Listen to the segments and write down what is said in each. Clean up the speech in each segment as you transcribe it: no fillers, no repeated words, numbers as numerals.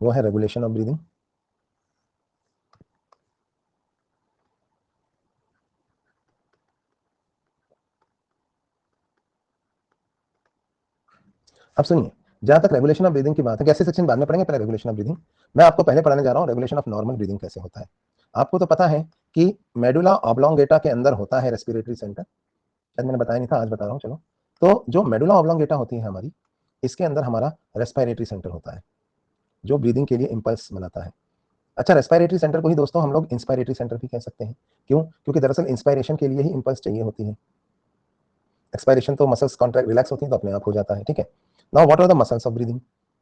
वो है regulation of breathing. अब सुनिए, जहां तक रेगुलेशन ऑफ ब्रीदिंग की बात है, कैसे सेक्शन बाद में पढ़ेंगे, पहले रेगुलेशन ऑफ ब्रीदिंग मैं आपको पहले पढ़ाने जा रहा हूं। रेगुलेशन ऑफ नॉर्मल ब्रीदिंग कैसे होता है। आपको तो पता है कि मेडुला ऑब्लोंगेटा के अंदर होता है रेस्पिरेटरी सेंटर, शायद मैंने बताया नहीं था, आज बता रहा हूं। चलो, तो जो मेडुला ऑब्लोंगेटा होती है हमारी, इसके अंदर हमारा रेस्पिरेटरी सेंटर होता है जो ब्रीदिंग के लिए इंपल्स बनाता है। अच्छा, रेस्पिरेटरी सेंटर को ही दोस्तों हम लोग इंस्पायरेटरी सेंटर भी कह सकते हैं। क्यों? क्योंकि दरअसल इंस्पायरेशन के लिए ही इंपल्स चाहिए होती है। एक्सपायरेशन तो मसल्स कॉन्ट्रैक्ट रिलैक्स होती है तो अपने आप हो जाता है। ठीक है, now what are the muscles of breathing.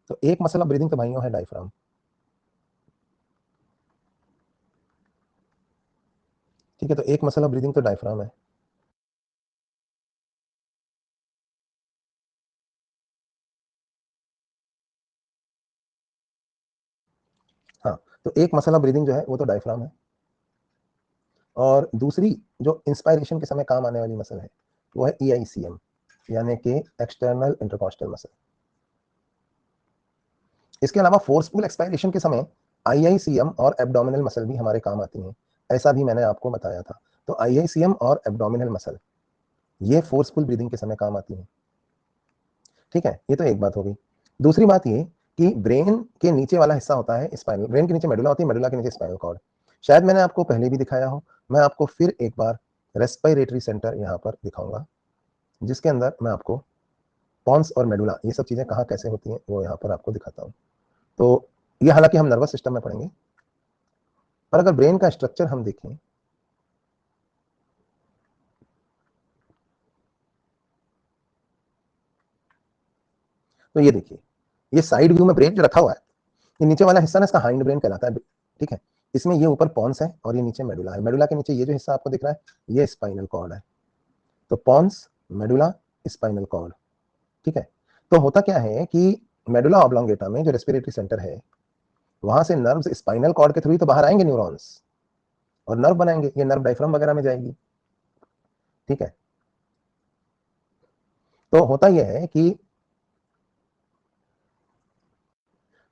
तो एक मसल ऑफ ब्रीदिंग तो भाइयों है डायफ्राम। ठीक है, तो एक मसल ऑफ ब्रीदिंग तो डायफ्राम है। हाँ, तो एक मसल ऑफ ब्रीदिंग जो है वो तो डायफ्राम है। और दूसरी जो इंस्पायरेशन के समय काम आने वाली मसल है वो है EICM, यानी कि एक्सटर्नल इंटरकॉस्टल मसल। इसके अलावा फोर्सफुल एक्सपायरेशन के समय IICM और एब्डोमिनल मसल भी हमारे काम आती हैं, ऐसा भी मैंने आपको बताया था। तो IICM और एब्डोमिनल मसल ये फोर्सफुल ब्रीदिंग के समय काम आती हैं। ठीक है, ये तो एक बात हो गई। दूसरी बात ये कि ब्रेन के नीचे वाला हिस्सा होता है स्पाइनल, ब्रेन के नीचे मेडुला होती है, मेडुला के नीचे स्पाइनल कॉर्ड। शायद मैंने आपको पहले भी दिखाया हो, मैं आपको फिर एक बार रेस्पिरेटरी सेंटर यहाँ पर दिखाऊंगा, जिसके अंदर मैं आपको पॉन्स और मेडुला ये सब चीजें कहाँ कैसे होती हैं वो यहाँ पर आपको दिखाता हूँ। तो ये हालांकि हम नर्वस सिस्टम में पढ़ेंगे, पर अगर ब्रेन का स्ट्रक्चर हम देखें तो ये देखिए, ये साइड व्यू में ब्रेन जो रखा हुआ है, ये नीचे वाला हिस्सा ना इसका हाइंड ब्रेन कहलाता है। ठीक है, इसमें ये ऊपर पॉन्स है और ये नीचे मेडुला है। मेडुला के नीचे ये जो हिस्सा आपको दिख रहा है ये स्पाइनल कॉर्ड है। तो पॉन्स, मेडुला, स्पाइनल कॉर्ड। ठीक है, तो होता क्या है कि मेडुला ऑब्लोंगेटा में जो रेस्पिरेटरी सेंटर है, वहां से नर्व्स स्पाइनल कॉर्ड के थ्रू ही तो बाहर आएंगे न्यूरॉन्स, और नर्व बनाएंगे। ये नर्व डायफ्राम वगैरह में जाएगी। ठीक है, तो होता यह है कि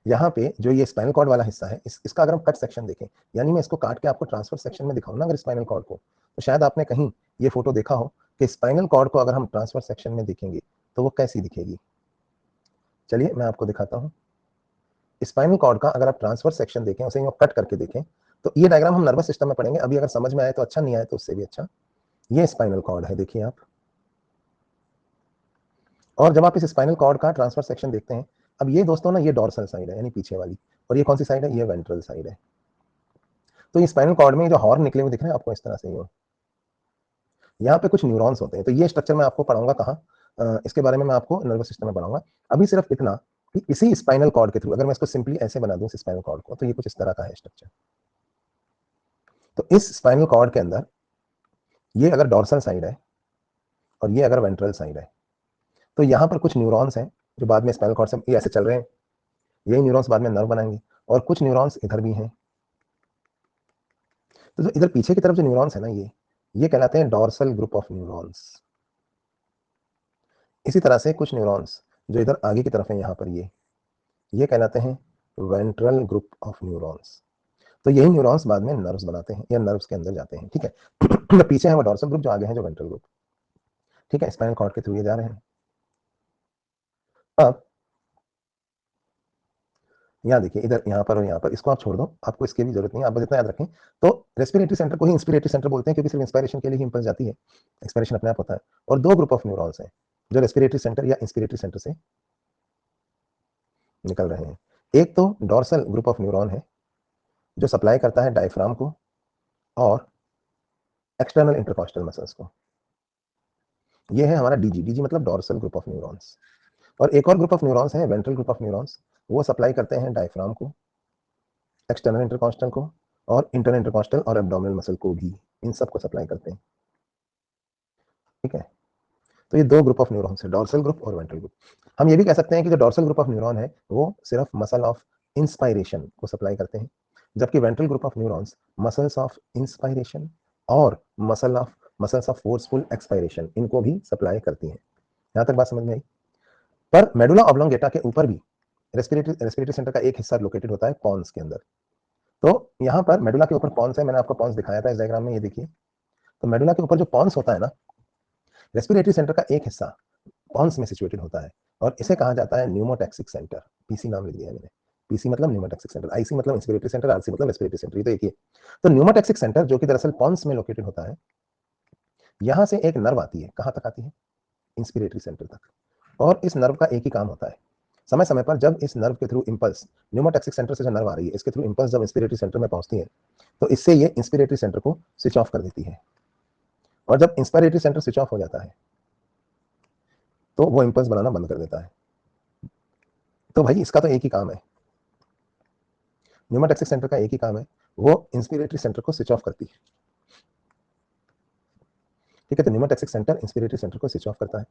यहाँ पे जो ये स्पाइनल कॉर्ड वाला हिस्सा है, इसका अगर हम कट सेक्शन देखें, यानी मैं इसको काट के आपको ट्रांसफर सेक्शन में दिखाऊं ना अगर स्पाइनल कॉर्ड को, तो शायद आपने कहीं ये फोटो देखा हो कि स्पाइनल कॉर्ड को अगर हम ट्रांसफर सेक्शन में देखेंगे तो वो कैसी दिखेगी। चलिए मैं आपको दिखाता हूँ। स्पाइनल कॉर्ड का अगर आप ट्रांसफर सेक्शन देखें, उसे कट करके देखें, तो ये डायग्राम हम नर्वस सिस्टम में पढ़ेंगे। अभी अगर समझ में आए तो अच्छा, नहीं आए तो उससे भी अच्छा। ये स्पाइनल कॉर्ड है, देखिए आप। और जब आप इस स्पाइनल कॉर्ड का ट्रांसफर सेक्शन देखते हैं, अब ये दोस्तों ना, ये डॉर्सल साइड है यानी पीछे वाली, और ये कौन सी साइड है, ये वेंट्रल साइड है। तो ये स्पाइनल कॉर्ड में जो हॉर्न निकले हुए दिख रहे हैं आपको इस तरह से, यहाँ पे कुछ न्यूरॉन्स होते हैं। तो ये स्ट्रक्चर मैं आपको पढ़ाऊंगा कहाँ, इसके बारे में मैं आपको नर्वस सिस्टम में पढ़ाऊंगा। अभी सिर्फ इतना कि इसी स्पाइनल कॉर्ड के थ्रू अगर मैं इसको सिंपली ऐसे बना दूं स्पाइनल कॉर्ड को, तो ये कुछ इस तरह का है स्ट्रक्चर। तो इस स्पाइनल कॉर्ड के अंदर ये अगर डॉर्सल साइड है और ये अगर वेंट्रल साइड है, तो यहाँ पर कुछ न्यूरॉन्स हैं जो बाद में स्पाइनल कॉर्ड से ये ऐसे चल रहे हैं, यही न्यूरॉन्स बाद में नर्व बनाएंगे। और कुछ न्यूरॉन्स इधर भी हैं। तो जो इधर पीछे की तरफ जो न्यूरॉन्स है ना, ये कहलाते हैं डॉर्सल ग्रुप ऑफ न्यूरॉन्स। इसी तरह से कुछ न्यूरॉन्स जो इधर आगे की तरफ है, यहाँ पर ये कहलाते हैं वेंट्रल ग्रुप ऑफ न्यूरॉन्स। तो यही न्यूरॉन्स बाद में नर्व्स बनाते हैं या नर्व्स के अंदर जाते हैं। ठीक है, जो पीछे है वो डॉर्सल ग्रुप, जो आगे है जो वेंट्रल ग्रुप। ठीक है, स्पाइनल कॉर्ड के थ्रू ये जा रहे हैं। अब यहाँ देखिए, इधर यहाँ पर और यहाँ पर, इसको आप छोड़ दो, आपको इसकी भी जरूरत नहीं है, आप बस इतना याद रखें। तो रेस्पिरेटरी सेंटर को ही इंस्पिरेटरी सेंटर बोलते हैं, क्योंकि सिर्फ इंस्पायरेशन के लिए ही इंपल्स जाती है, एक्सपायरेशन अपने आप होता है। और दो ग्रुप ऑफ न्यूरॉन्स हैं जो रेस्पिरेटरी सेंटर या इंस्पिरेटरी सेंटर से निकल रहे हैं। एक तो डॉर्सल ग्रुप ऑफ न्यूरॉन है जो सप्लाई करता है डायफ्राम को और एक्सटर्नल इंटरकॉस्टल मसल्स को। ये है हमारा डीजी। डीजी मतलब डॉर्सल ग्रुप ऑफ न्यूरॉन्स। और एक और ग्रुप ऑफ न्यूरॉन्स है वेंट्रल ग्रुप ऑफ न्यूरॉन्स, वो सप्लाई करते हैं डायफ्राम को, एक्सटर्नल इंटरकॉस्टल को, और इंटरनल इंटरकॉस्टल और एब्डोमिनल मसल को भी, इन सबको सप्लाई करते हैं। ठीक है, तो ये दो ग्रुप ऑफ न्यूरॉन्स है, डॉर्सल ग्रुप और वेंट्रल ग्रुप। हम ये भी कह सकते हैं कि जो डॉर्सल ग्रुप ऑफ न्यूरॉन है वो सिर्फ मसल ऑफ इंस्पायरेशन को सप्लाई करते हैं, जबकि ventral group of neurons muscles of inspiration और मसल्स ऑफ फोर्सफुल एक्सपायरेशन इनको भी सप्लाई करती हैं। यहां तक बात समझ में आई। पर मेडुला ऑब्लोंगेटा के ऊपर भी रेस्पिरेटरी सेंटर का एक हिस्सा लोकेटेड होता है पॉन्स के अंदर। तो यहाँ पर मेडुला के ऊपर पॉन्स है, मैंने आपको पॉन्स दिखाया था इस डायग्राम में, ये देखिए। तो मेडुला के ऊपर जो पॉन्स होता है ना, रेस्पिरेटरी सेंटर का एक हिस्सा पॉन्स में सिचुएटेड होता है और इसे कहा जाता है न्यूमोटैक्सिक सेंटर। पीसी नाम लिख दिया मैंने। पीसी मतलब न्यूमोटैक्सिक सेंटर, आईसी मतलब इंस्पिरेटरी सेंटर, आरसी मतलब रेस्पिरेटरी सेंटर, ये तो एक ही है। तो न्यूमोटैक्सिक सेंटर जो कि दरअसल पॉन्स में लोकेटेड होता है, यहां से एक नर्व आती है, कहां तक आती है? इंस्पिरेटरी सेंटर तक। और इस नर्व का एक ही काम होता है, समय समय पर जब इस नर्व के थ्रू इंपल्स, न्यूमोटैक्सिक सेंटर से जो नर्व आ रही है इसके थ्रू इंपल्स जब इंस्पिरेटरी सेंटर में पहुंचती है, तो इससे ये इंस्पिरेटरी सेंटर को स्विच ऑफ कर देती है। और जब इंस्पिरेटरी सेंटर स्विच ऑफ हो जाता है तो वो इंपल्स बनाना बंद कर देता है। तो भाई इसका तो एक ही काम है, न्यूमोटैक्सिक सेंटर का एक ही काम है, वो इंस्पिरेटरी सेंटर को स्विच ऑफ करती है। ठीक है, तो न्यूमोटैक्सिक सेंटर इंस्पिरेटरी सेंटर को स्विच ऑफ करता है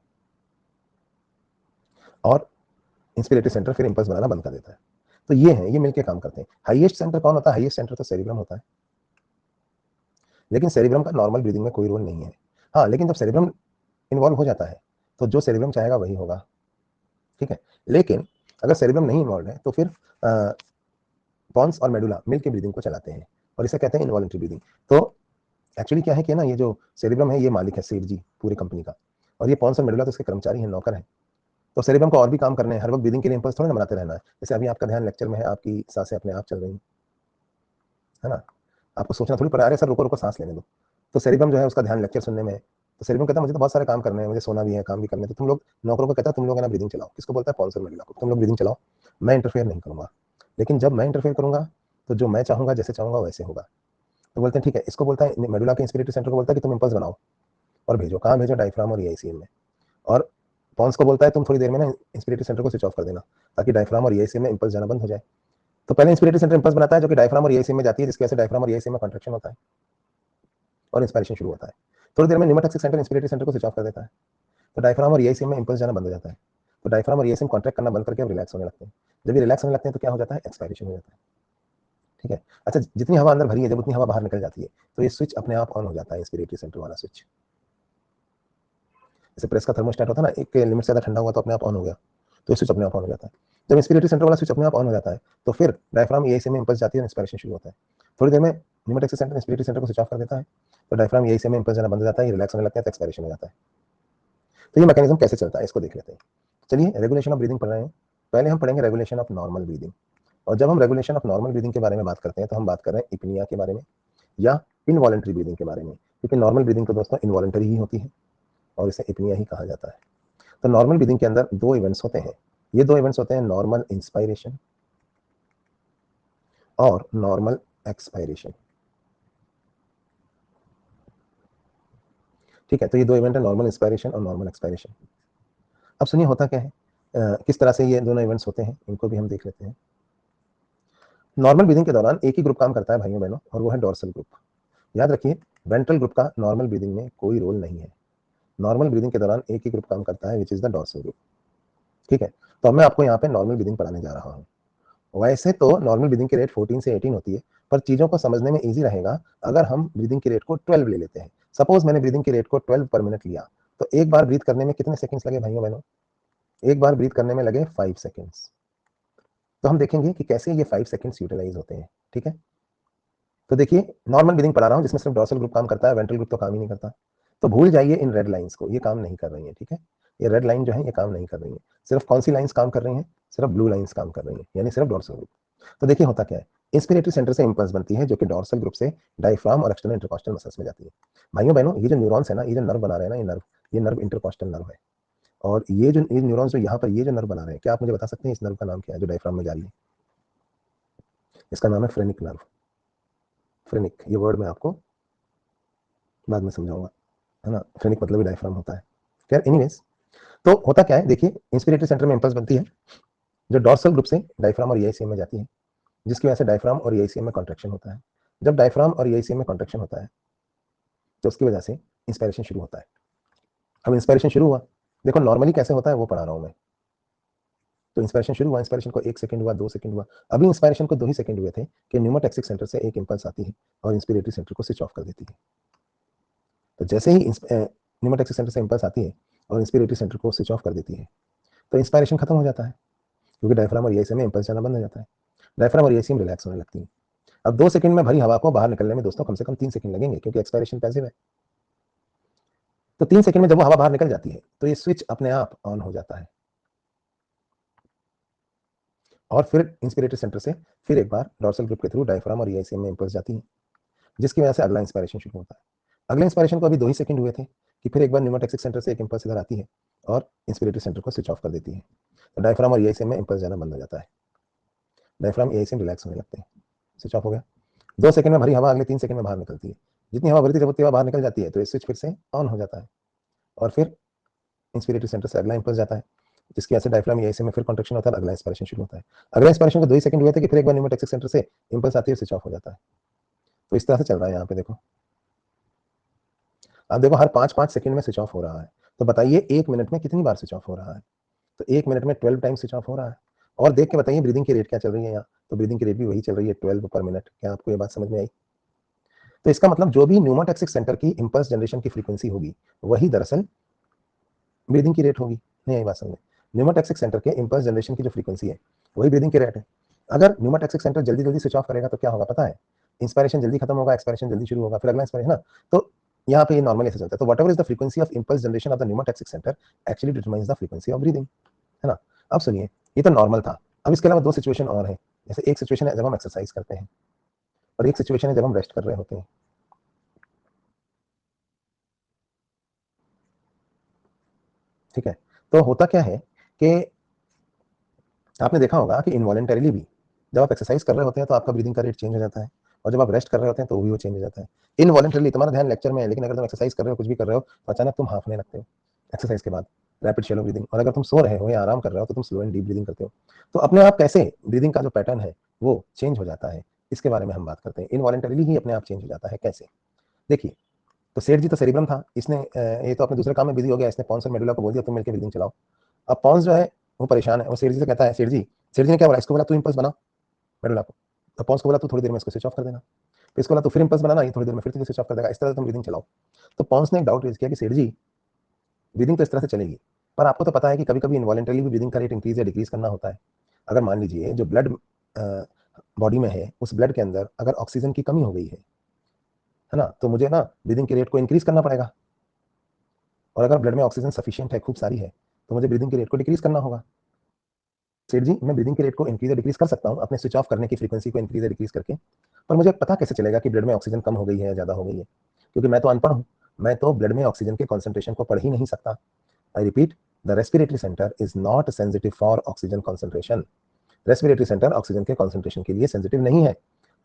और इंस्पिरेटरी सेंटर फिर इंपल्स बनाना बंद कर देता है। तो ये है, ये मिलकर काम करते हैं। हाईएस्ट सेंटर कौन होता है? हाईएस्ट सेंटर तो सेरिब्रम होता है, लेकिन सेरिब्रम का नॉर्मल ब्रीदिंग में कोई रोल नहीं है। हाँ, लेकिन जब सेरिब्रम इन्वॉल्व हो जाता है तो जो सेरिब्रम चाहेगा वही होगा। ठीक है, लेकिन अगर सेरिब्रम नहीं इन्वॉल्व है तो फिर पॉन्स और मेडुला मिलकर ब्रीदिंग को चलाते हैं और इसे कहते हैं इनवॉलंटरी ब्रीदिंग। तो एक्चुअली क्या है कि ना, ये जो सेरिब्रम है ये मालिक है, सेठ जी पूरी कंपनी का, और ये पॉन्स और मेडुला तो इसके कर्मचारी हैं, नौकर हैं। तो सेरिब्रम को और भी काम करने हैं, हर वक्त ब्रीदिंग के लिए इंपल्स थोड़ी ना बनाते रहना है। जैसे अभी आपका ध्यान लेक्चर में है, आपकी सांसें अपने आप चल रही है ना, आपको सोचना थोड़ी पड़ा, अरे सर रुको रुको सांस लेने दो। तो सेरिब्रम जो है उसका ध्यान लेक्चर सुनने में है। तो सेरिब्रम कहता है मुझे तो बहुत सारे काम करने हैं, मुझे सोना भी है, काम भी करने हैं। तो तुम लोग नौकरों को कहता है तुम लोग है ना ब्रीदिंग चलाओ। किसको बोलता है? पॉन्स और मेडुला को। तुम लोग ब्रीदिंग चलाओ, मैं इंटरफेयर नहीं करूंगा। लेकिन जब मैं इंटरफेयर करूंगा तो जो मैं चाहूंगा, जैसे चाहूंगा वैसे होगा। तो बोलते हैं ठीक है, इसको बोलता है मेडुला के इंस्पिरेटरी सेंटर को बोलता है कि तुम इंपल्स बनाओ और भेजो। कहाँ भेजो? डायफ्राम और ईआईसीएम में। और पॉन्स को बोलता है तुम थोड़ी देर में ना इंस्पिरेटरी सेंटर को स्विच ऑफ कर देना, ताकि डायफ्राम और ईआईसीएम में इंपल्स जाना बंद हो जाए। तो पहले इंस्पिरेटरी सेंटर इंपल्स बनाता है जो कि डायफ्राम और ईआईसीएम में जाती है, जिसकी वजह से डायफ्राम और ईआईसीएम में कॉन्ट्रैक्शन होता है और इंस्पिरेशन शुरू होता है। थोड़ी देर में न्यूमोटैक्सिक सेंटर इंस्पिरेटरी सेंटर को स्विच ऑफ कर देता है, तो डायफ्राम और ईआईसीएम में इंपल्स जाना बंद हो जाता है। तो डायफ्राम और ईआईसीएम कॉन्ट्रैक्ट करना बंद करके अब रिलैक्स होने लगते हैं। जब ये रिलैक्स होने लगते हैं तो क्या हो जाता है? एक्सपायरेशन हो जाता है। ठीक है, अच्छा, जितनी हवा अंदर भरी है, जब उतनी हवा बाहर निकल जाती है तो ये स्विच अपने आप ऑन हो जाता है, इंस्पिरेटरी सेंटर वाला स्विच। जैसे प्रेस का थर्मोस्टेट होता है ना, एक लिमिट से ज़्यादा ठंडा हुआ तो अपने आप ऑन हो गया, तो स्विच अपने आप ऑन हो जाता है। जब इंस्पिरेटरी सेंटर वाला स्विच अपने आप ऑन हो जाता है तो फिर डायफ्राम ईआईसीएम में इंपल्स जाती है और इंस्पिरेशन शुरू होता है। थोड़ी देर में न्यूमोटैक्सिक सेंटर इंस्पिरेटरी सेंटर को स्विच ऑफ कर देता है, तो डायफ्राम ईआईसीएम में इंपल्स जाना बंद हो जाता है, रिलैक्स होने लगता है, तो एक्सपायरेशन हो जाता है। तो ये मैकेनिज्म कैसे चलता है इसको देख लेते हैं। चलिए, रेगुलेशन ऑफ ब्रीदिंग पढ़ रहे हैं, पहले हम पढ़ेंगे रेगुलेशन ऑफ नॉर्मल ब्रीदिंग। और जब हम रेगुलेशन ऑफ नॉर्मल ब्रीदिंग के बारे में बात करते हैं तो हम बात कर रहे हैं इपनिया के बारे में या इनवॉलंटरी ब्रीदिंग के बारे में, क्योंकि नॉर्मल ब्रीदिंग तो दोस्तों इनवॉलंटरी ही होती है और इसे इपनिया ही कहा जाता है। तो नॉर्मल ब्रीदिंग के अंदर दो इवेंट्स होते हैं, ये दो इवेंट्स होते हैं नॉर्मल इंस्पायरेशन और नॉर्मल एक्सपायरेशन। ठीक है, तो ये दो इवेंट है, नॉर्मल इंस्पायरेशन और नॉर्मल एक्सपायरेशन। अब सुनिए होता क्या है, किस तरह से ये दोनों इवेंट्स होते हैं, इनको भी हम देख लेते हैं। नॉर्मल ब्रीदिंग के दौरान एक ही ग्रुप काम करता है भाइयों बहनों, और वो है डोर्सल ग्रुप। याद रखिए, वेंट्रल ग्रुप का नॉर्मल ब्रीदिंग में कोई रोल नहीं है। नॉर्मल ब्रीदिंग के दौरान एक ही ग्रुप काम करता है, which is the dorsal group. ठीक है, तो अब मैं आपको यहाँ पे नॉर्मल ब्रीदिंग पढ़ाने जा रहा हूँ। वैसे तो नॉर्मल ब्रीदिंग की रेट 14 से 18 होती है, पर चीजों को समझने में ईजी रहेगा अगर हम ब्रीदिंग की रेट को 12 ले लेते हैं। सपोज मैंने ब्रीदिंग की रेट को 12 पर मिनट लिया, तो एक बार ब्रीथ करने में कितने सेकंड्स लगे भाइयों बहनों? एक बार ब्रीथ करने में लगे 5 सेकंड्स। तो हम देखेंगे कि कैसे ये 5 सेकंड्स यूटिलाइज होते हैं। ठीक है, तो देखिए, नॉर्मल ब्रीदिंग पढ़ा रहा हूँ जिसमें सिर्फ डोर्सल ग्रुप काम करता है, वेंट्रल ग्रुप तो काम ही नहीं करता। तो भूल जाइए इन रेड लाइंस को, ये काम नहीं कर रही है। ठीक है, ये रेड लाइन जो है ये काम नहीं कर रही है। सिर्फ कौन सी लाइंस काम कर रही हैं? सिर्फ ब्लू लाइंस काम कर रही हैं, यानी सिर्फ डोर्सल ग्रुप। तो देखिए होता क्या है, इंस्पिरेटरी सेंटर से इंपल्स बनती है जो कि डोर्सल ग्रुप से डायफ्राम और एक्सटर्नल इंटरकॉस्टल मसल्स में जाती है। भाइयों बहनों, ये जो न्यूरॉन्स है ना, ये जो नर्व बना रहे हैं ना, ये नर्व इंटरकॉस्टल नर्व है। और ये न्यूरॉन्स जो यहाँ पर ये जो नर्व बना रहे हैं, क्या आप मुझे बता सकते हैं इस नर्व का नाम क्या है जो डायफ्राम में जा रही है? इसका नाम है फ्रेनिक नर्व। फ्रेनिक, ये वर्ड मैं आपको बाद में समझाऊंगा, है ना। फ्रेनिक मतलब ही डायफ्राम होता है। खैर एनीवेज, तो होता क्या है, देखिए इंस्पिरेटरी सेंटर में इंपल्स बनती है जो डोर्सल ग्रुप से डायफ्राम और ईआईसीएम में जाती है, जिसकी वजह से डायफ्राम और ईआईसीएम में कॉन्ट्रैक्शन होता है। जब डायफ्राम और ईआईसीएम में कॉन्ट्रैक्शन होता है तो उसकी वजह से इंस्पायरेशन शुरू होता है। अब इंस्पायरेशन शुरू हुआ, देखो नॉर्मली कैसे होता है वो पढ़ा रहा हूं मैं। तो इंस्पायरेशन शुरू हुआ, इंस्पायरेशन को 1 सेकंड हुआ, 2 सेकंड हुआ, अभी इंस्पायरेशन को 2 ही सेकंड हुए थे कि न्यूमोटैक्सिक सेंटर से एक इंपल्स आती है और इंस्पिरेटरी सेंटर को स्विच ऑफ कर देती है। तो जैसे ही न्यूमोटैक्सिक सेंटर से इंपल्स आती है और इंस्पिरेटरी सेंटर को स्विच ऑफ कर देती है, तो इंस्पायरेशन खत्म हो जाता है। क्योंकि डायफ्राम और ईआईसीएम में इंपल्स जाना बंद हो जाता है, डायफ्राम और ईआईसीएम रिलैक्स होने लगती है। अब 2 सेकंड में भरी हवा को बाहर निकलने में दोस्तों कम से कम 3 सेकंड लगेंगे, क्योंकि एक्सपायरेशन पैसिव है। तो 3 सेकंड में जब वो हवा बाहर निकल जाती है तो ये स्विच अपने आप ऑन हो जाता है, और फिर इंस्पिरेटरी सेंटर से फिर एक बार डॉर्सल ग्रुप के थ्रू डायफ्राम और ईआईसीएम में इंपल्स जाती है, जिसकी वजह से अगला इंस्पायरेशन शुरू होता है। अगले इंस्पायरेशन को अभी 2 ही सेकंड हुए थे कि फिर एक बार न्यूमोटैक्सिक सेंटर से एक इंपल्स इधर आती है और इंस्पिरेटरी सेंटर को स्विच ऑफ कर देती है। तो डायफ्राम और ईआईसीएम में इंपल्स जाना बंद हो जाता है, डायफ्राम ईआईसीएम रिलैक्स होने लगते हैं, स्विच ऑफ हो गया। 2 सेकंड में भरी हवा अगले 3 सेकंड में बाहर निकलती है, जितनी हवा भरी थी जब उतनी हवा बाहर निकल जाती है तो ये स्विच फिर से ऑन हो जाता है, और फिर इंस्पिरेटरी सेंटर से अगला इंपल्स जाता है, जिसकी वजह से डायफ्राम ईआईसीएम में फिर कॉन्ट्रैक्शन होता है, अगला इंस्पायरेशन शुरू होता है। अगला इंस्पायरेशन को 2 ही सेकंड हुए थे कि फिर एक बार न्यूमोटैक्सिक सेंटर से इंपल्स आती है, स्विच ऑफ हो जाता है। तो इस तरह से चल रहा है यहाँ पे देखो, अब देखो हर 5-5 सेकंड में स्विच ऑफ हो रहा है। तो बताइए 1 मिनट में कितनी बार स्विच ऑफ हो रहा है? तो 1 मिनट में 12 टाइम स्विच ऑफ हो रहा है। और देख के बताइए ब्रीदिंग की रेट क्या चल रही है यहाँ? तो ब्रीदिंग की रेट भी वही चल रही है 12 पर मिनट। क्या आपको ये बात समझ में आई? तो इसका मतलब जो भी न्यूमोटैक्सिक सेंटर की इंपल्स जनरेशन की फ्रीक्वेंसी होगी, वही दरअसल ब्रीदिंग की रेट होगी। नहीं आई बात समझ में? न्यूमोटैक्सिक सेंटर के इंपल्स जनरेशन की जो फ्रीक्वेंसी है, वही ब्रीदिंग की रेट है। अगर न्यूमोटैक्सिक सेंटर जल्दी-जल्दी स्विच ऑफ करेगा तो क्या होगा पता है? इंस्पायरेशन जल्दी खत्म होगा, एक्सपायरेशन जल्दी शुरू होगा, फिर अगला इंस्पायरेशन, है ना? तो यहाँ पे ये नॉर्मली ऐसे चलता है। तो whatever is the frequency of impulse generation of the pneumotaxic centre actually determines the frequency of breathing, है ना? अब सुनिए, ये तो नॉर्मल था। अब इसके अलावा 2 सिचुएशन और हैं। जैसे एक सिचुएशन है जब हम एक्सरसाइज करते हैं, और एक सिचुएशन है जब हम रेस्ट कर रहे होते हैं। ठीक है? तो होता क्या है कि आपने देखा होगा कि इनवॉलंटरीली भी जब आप एक्सरसाइज कर रहे होते हैं तो आपका ब्रीदिंग का रेट चेंज हो जाता है, और जब आप रेस्ट कर रहे होते हैं तो भी वो चेंज हो जाता है। इनवॉलंटरीली तुम्हारा ध्यान लेक्चर में है, लेकिन अगर तुम एक्सरसाइज कर रहे हो, कुछ भी कर रहे हो, तो अचानक तुम हाँफने लगते हो एक्सरसाइज के बाद, रैपिड शैलो ब्रीदिंग। और अगर तुम सो रहे हो या आराम कर रहे हो तो तुम स्लो एंड डीप ब्रीदिंग करते हो। तो अपने आप कैसे ब्रीदिंग का जो पैटर्न है वो चेंज हो जाता है, इसके बारे में हम बात करते हैं। इनवॉलंटरीली ही अपने आप चेंज हो जाता है, कैसे? देखिए, तो सेठ जी तो सेरिब्रम था, इसने ये तो अपने दूसरे काम में बिजी हो गया, इसने पॉन्स और मेडुला को बोल दिया तुम मिलकर ब्रीदिंग चलाओ। अब पॉन्स जो है वो परेशान है, वो सेठ जी से कहता है, सेठ जी ने क्या बोला, इसको बोला तू इंपल्स बना मेडुला को। तो पॉन्स को बोला तू थोड़ी देर में इसको स्विच ऑफ कर देना, फिर इसको बोला तू फिर इंपल्स बनाना, ये थोड़ी देर में फिर तुझे स्विच ऑफ कर देगा, इस तरह से तुम ब्रीदिंग चलाओ। तो पॉन्स ने एक डाउट रेज किया कि सेठ जी ब्रीदिंग तो इस तरह से चलेगी, पर आपको तो पता है कि कभी कभी इन्वॉलेंटरली भी ब्रीदिंग का रेट इंक्रीज या डिक्रीज करना होता है। अगर मान लीजिए जो ब्लड बॉडी में है, उस ब्लड के अंदर अगर ऑक्सीजन की कमी हो गई है ना, तो मुझे ना ब्रीदिंग के रेट को इंक्रीज करना पड़ेगा, और अगर ब्लड में ऑक्सीजन सफिशियंट है, खूब सारी है, तो मुझे ब्रीदिंग के रेट को डिक्रीज करना होगा। सेठ जी मैं ब्रीदिंग के रेट को इंक्रीज या डिक्रीज कर सकता हूँ अपने स्विच ऑफ करने की फ्रीक्वेंसी को इंक्रीज या डिक्रीज करके, पर मुझे पता कैसे चलेगा कि ब्लड में ऑक्सीजन कम हो गई है या ज्यादा हो गई है? क्योंकि मैं तो अनपढ़ हूँ, मैं तो ब्लड में ऑक्सीजन के कॉन्सेंट्रेशन को पढ़ ही नहीं सकता। I repeat, the respiratory centre is not sensitive for oxygen concentration. Respiratory centre oxygen के कॉन्सेंट्रेशन के लिए सेंसिटिव नहीं है।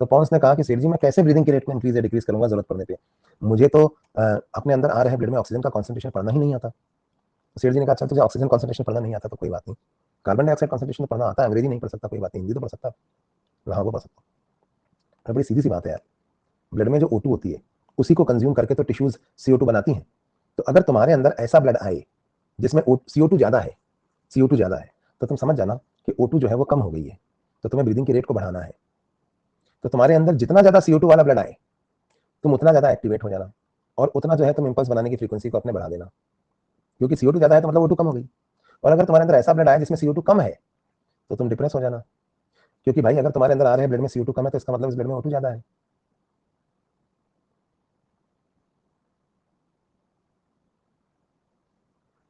तो पॉन्स ने कहा कि सेठ जी मैं कैसे ब्रीदिंग के रेट को इंक्रीज या डिक्रीज करूंगा जरूरत पड़ने पे? मुझे तो अपने अंदर आ रहे ब्लड में ऑक्सीजन का कॉन्सेंट्रेशन पढ़ना ही नहीं आता। तो सेठ जी ने कहा अच्छा तुझे ऑक्सीजन कॉन्सेंट्रेशन पढ़ना नहीं आता तो कोई बात नहीं, कार्बन डाइऑक्साइड कॉन्सेंट्रेशन पढ़ना आता है, अंग्रेजी नहीं पढ़ सकता कोई बात नहीं, हिंदी तो पढ़ सकता है, हाँ वो पढ़ सकता। तो बड़ी सीधी सी बात है यार, ब्लड में जो O2 होती है उसी को कंज्यूम करके तो टिश्यूज CO2 बनाती हैं। तो अगर तुम्हारे अंदर ऐसा ब्लड आए जिसमें CO2 ज्यादा है, CO2 ज्यादा है, तो तुम समझ जाना कि O2 जो है वो कम हो गई है, तो तुम्हें ब्रीदिंग की रेट को बढ़ाना है। तो तुम्हारे अंदर जितना ज्यादा CO2 वाला ब्लड आए, तुम उतना ज्यादा एक्टिवेट हो जाना, और उतना जो है तुम इंपल्स बनाने की फ्रीक्वेंसी को अपने बढ़ा देना, क्योंकि CO2 ज्यादा है तो मतलब O2 कम हो गई। और अगर तुम्हारे अंदर ऐसा ब्लड आया जिसमें CO2 कम है, तो तुम डिप्रेस हो जाना, क्योंकि भाई अगर तुम्हारे अंदर आ रहे हैं ब्लड में CO2 कम है तो इसका मतलब इस ब्लड में O2 ज्यादा है।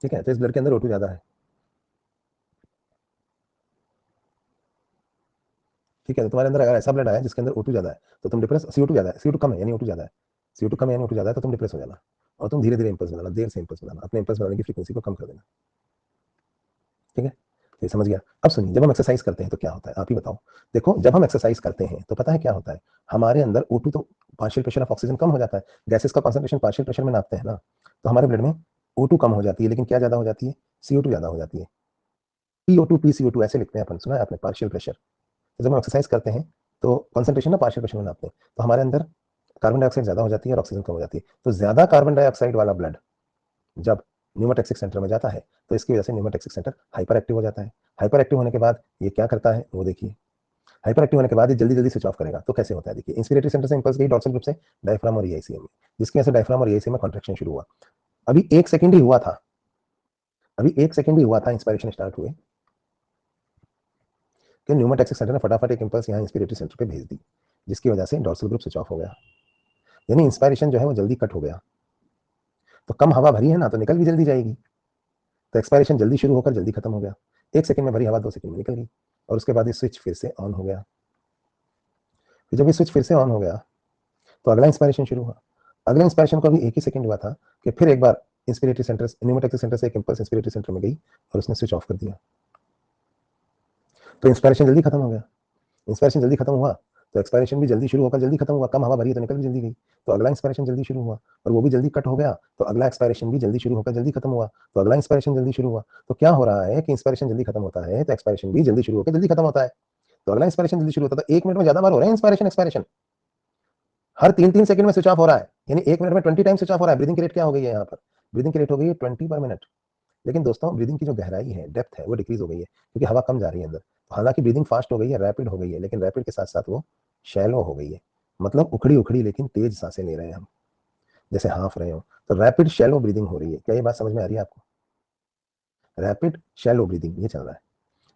ठीक है, तो इस ब्लड के अंदर O2 ज्यादा है। ठीक है, तो तुम्हारे अंदर अगर ऐसा ब्लड आया जिसके अंदर O2 ज्यादा है, तो तुम डिप्रेस, CO2 ज्यादा है, CO2 कम है यानी O2 ज्यादा है, CO2 कम है यानी O2 ज्यादा है, तो तुम डिप्रेस हो जाना, और तुम धीरे धीरे इंपल्स बनाना, देर से इंपल्स बनाना, अपने इंपल्स बनाने की फ्रीक्वेंसी को कम कर देना। ठीक है, ये समझ गया? अब सुनिए, जब हम एक्सरसाइज करते हैं तो क्या होता है आप ही बताओ। देखो जब हम एक्सरसाइज करते हैं तो पता है क्या होता है, हमारे अंदर O2 तो पार्शियल प्रेशर ऑफ ऑक्सीजन कम हो जाता है, गैसेस का कॉन्सेंट्रेशन पार्शियल प्रेशर में नापते हैं ना, तो हमारे ब्लड में O2 कम हो जाती है, लेकिन क्या ज्यादा हो जाती है? CO2 ज्यादा हो जाती है। PO2 PCO2 ऐसे लिखते हैं अपन, सुना है आपने, पार्शियल प्रेशर। तो जब हम एक्सरसाइज करते हैं तो कॉन्सेंट्रेशन ना पार्शियल प्रेशर में नापते हैं, तो हमारे अंदर कार्बन डाइऑक्साइड ज्यादा हो जाती है और ऑक्सीजन कम हो जाती है। तो ज्यादा कार्बन डाइऑक्साइड वाला ब्लड जब न्यूमोटैक्सिक सेंटर में जाता है तो इसकी वजह से न्यूमोटैक्सिक सेंटर हाइपर एक्टिव हो जाता है। हाइपर एक्टिव होने के बाद ये क्या करता है वो देखिए, हाइपर एक्टिव होने के बाद ये जल्दी जल्दी स्विच ऑफ करेगा। तो कैसे होता है देखिए, इंस्पिरेटरी सेंटर से इंपल्स गई डॉर्सल ग्रुप से डायफ्राम और ईआईसीएम में, जिसकी वजह से डायफ्राम और ईआईसीएम में कॉन्ट्रैक्शन शुरू हुआ। अभी 1 सेकंड ही हुआ था, अभी 1 सेकंड ही हुआ था इंस्पायरेशन स्टार्ट हुए, कि न्यूमोटैक्सिक सेंटर ने फटाफट एक इंपल्स यहाँ इंस्पिरेटरी सेंटर पे भेज दी, जिसकी वजह से डोर्सल ग्रुप स्विच ऑफ हो गया, यानी इंस्पायरेशन जो है वो जल्दी कट हो गया। तो कम हवा भरी है ना, तो निकल भी जल्दी जाएगी, तो एक्सपायरेशन जल्दी शुरू होकर जल्दी खत्म हो गया। 1 सेकंड में भरी हवा 2 सेकंड में निकल गई, और उसके बाद ये स्विच फिर से ऑन हो गया। फिर जब ये स्विच फिर से ऑन हो गया तो अगला इंस्पायरेशन शुरू हुआ। अगले इंस्पायरेशन को अभी 1 ही सेकंड हुआ था कि फिर एक बार इंस्पिरेटरी सेंटर, न्यूमोटैक्सिक सेंटर से एक इंपल्स इंस्पिरेटरी सेंटर में गई और उसने स्विच ऑफ कर दिया, तो इंस्पायरेशन जल्दी खत्म हो गया। इंस्पायरेशन जल्दी खत्म हुआ तो एक्सपायरेशन भी जल्दी शुरू होकर जल्दी खत्म हुआ, कम हवा भरी तो निकल भी जल्दी गई, तो अगला इंस्पायरेशन जल्दी शुरू हुआ और वो भी जल्दी कट हो गया, तो अगला एक्सपायरेशन भी जल्दी शुरू होकर जल्दी खत्म हुआ, तो अगला इंस्पायरेशन जल्दी शुरू हुआ। तो क्या हो रहा है कि इंस्पायरेशन जल्दी खत्म होता है तो एक्सपायरेशन भी जल्दी शुरू होकर जल्दी खत्म होता है, तो अगला इंस्पायरेशन जल्दी शुरू होता है, तो 1 मिनट में ज्यादा बार हो रहा है इंस्पायरेशन एक्सपायरेशन, हर 3-3 सेकंड में स्विच ऑफ हो रहा है, यानी 1 मिनट में 20 टाइम स्विच ऑफ हो रहा है। ब्रीदिंग की रेट क्या हो गई है यहाँ पर, ब्रीदिंग की रेट हो गई है 20 पर मिनट। लेकिन दोस्तों ब्रीदिंग की जो गहराई है, डेप्थ है, वो डिक्रीज हो गई है क्योंकि हवा कम जा रही है अंदर। हालांकि ब्रीदिंग फास्ट हो गई है, रैपिड हो गई है, लेकिन रैपिड के साथ साथ वो शैलो हो गई है, मतलब उखड़ी उखड़ी लेकिन तेज सांसें ले रहे हैं हम, जैसे हाफ रहे हो। तो रैपिड शैलो ब्रीदिंग हो रही है। क्या ये बात समझ में आ रही है आपको? रैपिड शैलो ब्रीदिंग ये चल रहा है।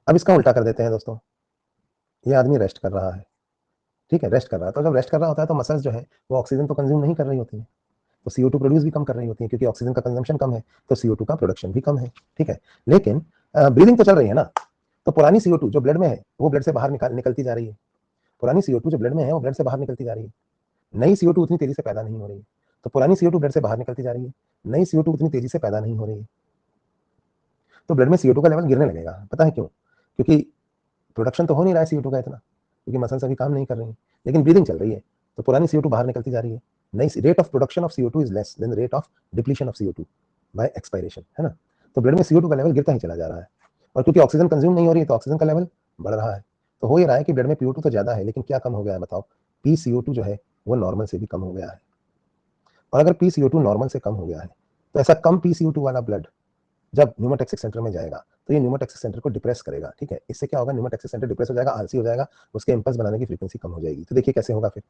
अब इसका उल्टा कर देते हैं दोस्तों, ये आदमी रेस्ट कर रहा है, ठीक है, रेस्ट कर रहा है, तो जब रेस्ट कर रहा होता है तो मसल्स जो है वो ऑक्सीजन तो कंज्यूम नहीं कर रही होती है, तो CO2 प्रोड्यूस भी कम कर रही होती है, क्योंकि ऑक्सीजन का कंजम्पशन कम है तो CO2 का प्रोडक्शन भी कम है, ठीक है। लेकिन ब्रीदिंग तो चल रही है ना, तो पुरानी CO2 जो ब्लड में है वो ब्लड से बाहर निकलती जा रही है, पुरानी CO2 जो ब्लड में है वो ब्लड से बाहर निकलती जा रही है, नई CO2 उतनी तेजी से पैदा नहीं हो रही है, तो पुरानी CO2 ब्लड से बाहर निकलती जा रही है, नई CO2 उतनी तेजी से पैदा नहीं हो रही है, तो ब्लड में CO2 का लेवल गिरने लगेगा। पता है क्यों? क्योंकि प्रोडक्शन तो हो नहीं रहा है CO2 का इतना, क्योंकि मसल्स अभी काम नहीं कर रही है, लेकिन ब्रीदिंग चल रही है, तो पुरानी CO2 बाहर निकलती जा रही है, नई rate of production of CO2 is less than rate of depletion of CO2 by expiration, है ना। तो ब्लड में CO2 का लेवल गिरता ही चला जा रहा है, और क्योंकि ऑक्सीजन कंज्यूम नहीं हो रही है तो ऑक्सीजन का लेवल बढ़ रहा है, तो हो ही रहा है कि ब्लड में PO2 तो ज्यादा है, लेकिन क्या कम हो गया है बताओ? PCO2 जो है वो नॉर्मल से भी कम हो गया है, और अगर PCO2 नॉर्मल से कम हो गया है तो ऐसा कम PCO2 वाला ब्लड जब न्यूमोटैक्सिक सेंटर में जाएगा तो ये न्यूमोटैक्सिक सेंटर को डिप्रेस करेगा, ठीक है। इससे क्या होगा, न्यूमोटैक्सिक सेंटर डिप्रेस हो जाएगा, आलसी हो जाएगा, उसके इंपल्स बनाने की फ्रीक्वेंसी कम हो जाएगी। तो देखिए कैसे होगा। फिर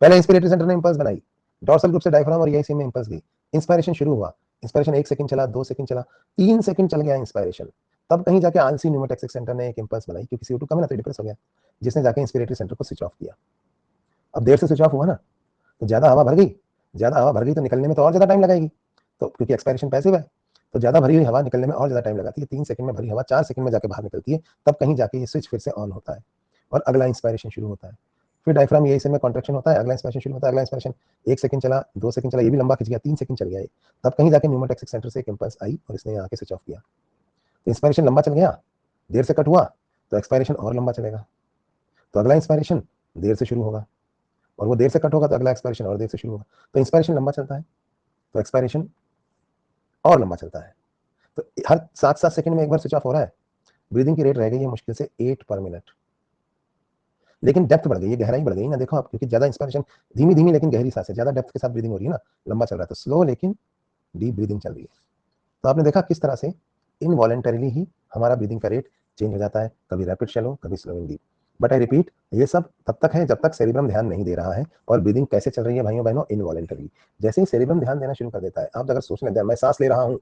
पहले इंस्पिरेटरी सेंटर ने इंपल्स बनाई, डोर्सल ग्रुप से डायफ्राम और ईआईसी में इंपल्स गई, इंस्पायरेशन शुरू हुआ, इंस्पायरेशन 1 सेकंड चला, 2 सेकंड चला, 3 सेकंड चल गया इंस्पायरेशन, तब कहीं जाके आलसी न्यूमोटैक्सिक सेंटर ने एक इंपल्स बनाई, क्योंकि CO2 कम है ना तो डिप्रेस हो गया, जिसने जाके इंस्पिरेटरी सेंटर को स्विच ऑफ किया। अब देर से स्विच ऑफ हुआ ना, तो ज्यादा हवा भर गई, ज्यादा हवा भर गई तो निकलने में तो और ज्यादा टाइम लगेगी, तो क्योंकि एक्सपायरेशन पैसिव है, तो ज्यादा भरी हुई हवा निकलने में और ज्यादा टाइम लगाती है। 3 सेकंड में भरी हवा 4 सेकंड में जाके बाहर निकलती है, तब कहीं जाके ये स्विच फिर से ऑन होता है और अगला इंस्पायरेशन शुरू होता है। फिर डायफ्राम यही में कॉन्ट्रैक्शन होता है, अगला इंस्पायरेशन शुरू होता है, अगला इंस्पायरेशन 1 सेकंड चला, 2 सेकंड चला, ये भी लंबा खिंच गया, 3 सेकंड चल गया ये, तब कहीं जाके न्यूमोटैक्सिक सेंटर से एक इंपल्स आई और इसने यहाँ के स्विच ऑफ किया। तो इंस्पायरेशन लंबा चल गया, देर से कट हुआ, तो एक्सपायरेशन और लंबा चलेगा, तो अगला इंस्पायरेशन देर से शुरू होगा, और वो देर से कट होगा तो अगला एक्सपायरेशन और देर से शुरू होगा। तो इंस्पायरेशन लंबा चलता है तो एक्सपायरेशन और लंबा चलता है, तो हर 7-7 सेकंड में एक बार स्विच ऑफ हो रहा है। ब्रीदिंग की रेट रह गई है मुश्किल से 8 पर मिनट, लेकिन डेप्थ बढ़ गई है, गहराई बढ़ गई ना, देखो आप, क्योंकि ज्यादा इंस्पायरेशन धीमी धीमी लेकिन गहरी सांसें, ज्यादा डेप्थ के साथ ब्रीदिंग हो रही है ना, लंबा चल रहा है, तो स्लो लेकिन डीप ब्रीदिंग चल रही है। तो आपने देखा किस तरह से इनवॉलेंटरीली ही हमारा ब्रीदिंग का रेट चेंज हो जाता है, कभी रैपिड शैलो, कभी slow and deep. But I repeat, ये सब तब तक है जब तक सेरिब्रम ध्यान नहीं दे रहा है। और ब्रीदिंग कैसे चल रही है भाइयों बहनों? इनवॉलेंटरी। जैसे ही सेरिब्रम ध्यान देना शुरू कर देता है, आप अगर सोचने लगते हैं मैं सांस ले रहा हूं,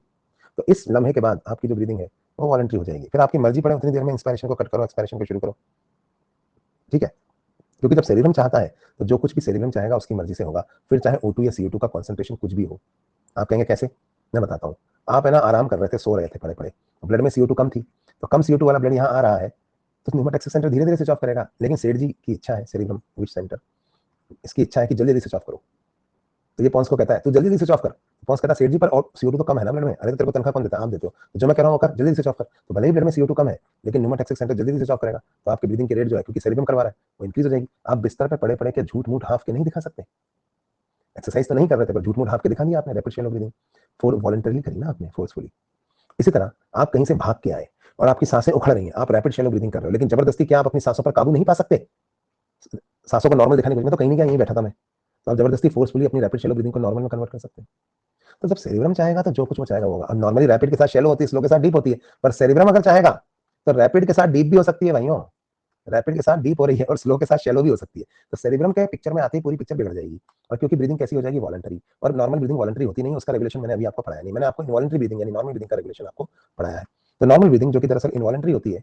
तो इस लम्हे के बाद आपकी जो ब्रीदिंग है वो वॉलेंट्री हो जाएगी। फिर आपकी मर्जी पड़े उतनी देर में इंस्पायरेशन को कट करो, एक्सपायरेशन को शुरू करो, ठीक है। क्योंकि जब सेरिब्रम चाहता है तो जो कुछ भी सेरिब्रम चाहेगा उसकी मर्जी से होगा, फिर चाहे O2 या CO2 का कॉन्सेंट्रेशन कुछ भी हो। आप कहेंगे कैसे? मैं बताता हूँ। आप है ना आराम कर रहे थे, सो रहे थे पड़े पड़े, ब्लड में CO2 कम थी, तो कम CO2 वाला ब्लड यहाँ आ रहा है, तो न्यूमोटैक्सिक सेंटर धीरे धीरे स्विच ऑफ करेगा। लेकिन सेठ जी की इच्छा है, सेरिब्रम विच सेंटर, इसकी इच्छा है कि जल्दी जल्दी स्विच ऑफ करो, तो ये पॉन्स को कहता है तू जल्दी जल्दी स्विच ऑफ कर। पॉन्स कहता है सेठ जी पर और CO2 तो कम है ना ब्लड में, अरे तो तेरे को तनख्वाह कौन देता है? आप देते हो, तो जो मैं कह रहा हूँ कर, जल्दी स्विच ऑफ कर। तो भले ही ब्लड में CO2 कम है, लेकिन न्यूमोटैक्सिक सेंटर जल्दी स्विच ऑफ करेगा, तो आपकी ब्रीदिंग की रेट जो है, क्योंकि सेरिब्रम करवा रहा है, वो इंक्रीज हो जाएगी। आप बिस्तर पर पड़े पड़े के झूठ मूठ हाफ के नहीं दिखा सकते, एक्सरसाइज तो नहीं कर रहे थे पर झूठ मूठ हाफ के दिखा दिया आपने, rapid shallow breathing four voluntarily करी ना आपने, फोर्सफुली। इसी तरह आप कहीं से भाग के आए और आपकी सांसें उखड़ रही हैं, आप रैपिड शैलो ब्रीदिंग कर रहे हो, लेकिन जबरदस्ती क्या आप अपनी सांसों पर काबू नहीं पा सकते? सांसों को नॉर्मल दिखाने के लिए, मैं तो कहीं नहीं गया, यहीं बैठा था मैं, तो आप जबरदस्ती फोर्सफुली अपनी रैपिड शैलो ब्रीदिंग को नॉर्मल में कन्वर्ट कर सकते हैं। तो जब सेरिब्रम चाहेगा तो जो कुछ वो चाहेगा होगा। अब नॉर्मली रैपिड के साथ शैलो होती है, स्लो के साथ डीप होती है, पर सेरिब्रम अगर चाहेगा तो रैपिड के साथ डीप भी हो सकती है भाइयों, रैपिड के साथ डीप हो रही है और स्लो के साथ शैलो भी हो सकती है। तो सेरिब्रम के पिक्चर में आते ही पूरी पिक्चर बिगड़ जाएगी, और क्योंकि ब्रीदिंग कैसी हो जाएगी? वॉलंटरी। और नॉर्मल ब्रीदिंग वॉलंटरी होती नहीं, उसका रेगुलेशन मैंने अभी आपको पढ़ाया नहीं, मैंने आपको इनवॉलंटरी ब्रीदिंग यानी नॉर्मल ब्रीदिंग का रेगुलेशन आपको पढ़ाया है। तो नॉर्मल ब्रीदिंग जो कि दरअसल इनवॉलंटरी होती है,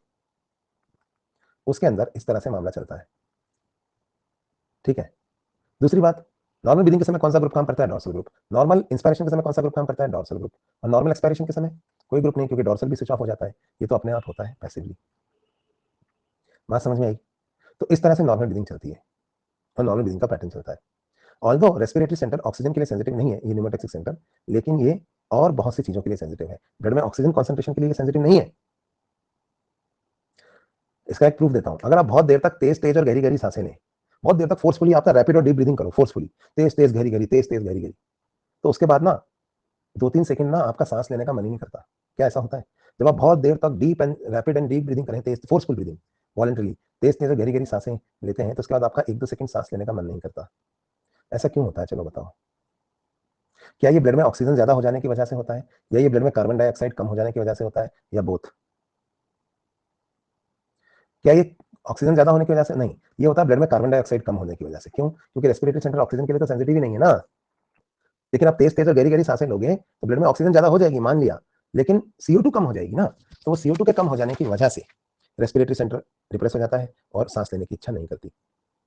उसके अंदर इस तरह से मामला चलता है। ठीक है, दूसरी बात, नॉर्मल ब्रीदिंग के समय कौन सा ग्रुप काम करता है? Dorsal group. नॉर्मल इंस्पिरेशन के समय कौन सा ग्रुप काम करता है? Dorsal group. और नॉर्मल एक्सपायरेशन के समय कोई ग्रुप नहीं, क्योंकि डॉर्सल भी स्विच ऑफ हो जाता है, ये तो अपने आप होता है पैसिवली। बात समझ में आई? तो इस तरह से नॉर्मल ब्रीदिंग चलती है और नॉर्मल ब्रीदिंग का पैटर्न चलता है। ऑल्दो रेस्पिरेटरी सेंटर ऑक्सीजन के लिए सेंसिटिव नहीं है, ये न्यूमोटैक्सिक सेंटर, लेकिन ये और बहुत सी चीजों के लिए सेंसिटिव है। ब्लड में ऑक्सीजन कॉन्सेंट्रेशन के लिए सेंसिटिव नहीं है। इसका एक प्रूफ देता हूं। अगर आप बहुत देर तक तेज तेज और गहरी गहरी सांसें लें, बहुत देर तक फोर्सफुली आपका रैपिड और डीप ब्रीदिंग करो, फोर्सफुली तेज तेज गहरी गहरी, तेज तेज गहरी गहरी, तो उसके बाद ना 2-3 सेकंड ना आपका सांस लेने का मन ही नहीं करता। क्या ऐसा होता है? जब आप बहुत देर तक deep and rapid and deep breathing करें, तेज फोर्सफुल ब्रीदिंग, वॉलंटरी तेज तेज और गहरी गहरी सांसें लेते हैं, तो उसके बाद आपका 1-2 सेकंड सांस लेने का मन नहीं करता। ऐसा क्यों होता है? चलो बताओ। क्या ये ब्लड में ऑक्सीजन ज्यादा हो जाने की वजह से होता है, या ये ब्लड में कार्बन डाइऑक्साइड कम हो जाने की वजह से होता है, या बोथ? क्या ये ऑक्सीजन ज्यादा होने की वजह से? नहीं, ये होता है ब्लड में कार्बन डाइऑक्साइड कम होने की वजह से। क्यों? क्योंकि रेस्पिरेटरी सेंटर ऑक्सीजन के लिए तो सेंसिटिव ही नहीं है ना। लेकिन आप तेज तेज और गहरी गहरी सांसें लोगे तो ब्लड में ऑक्सीजन ज्यादा हो जाएगी, मान लिया, लेकिन CO2 कम हो जाएगी ना। तो वो CO2 के कम हो जाने की वजह से रेस्पिरेटरी सेंटर डिप्रेस हो जाता है और सांस लेने की इच्छा नहीं करती।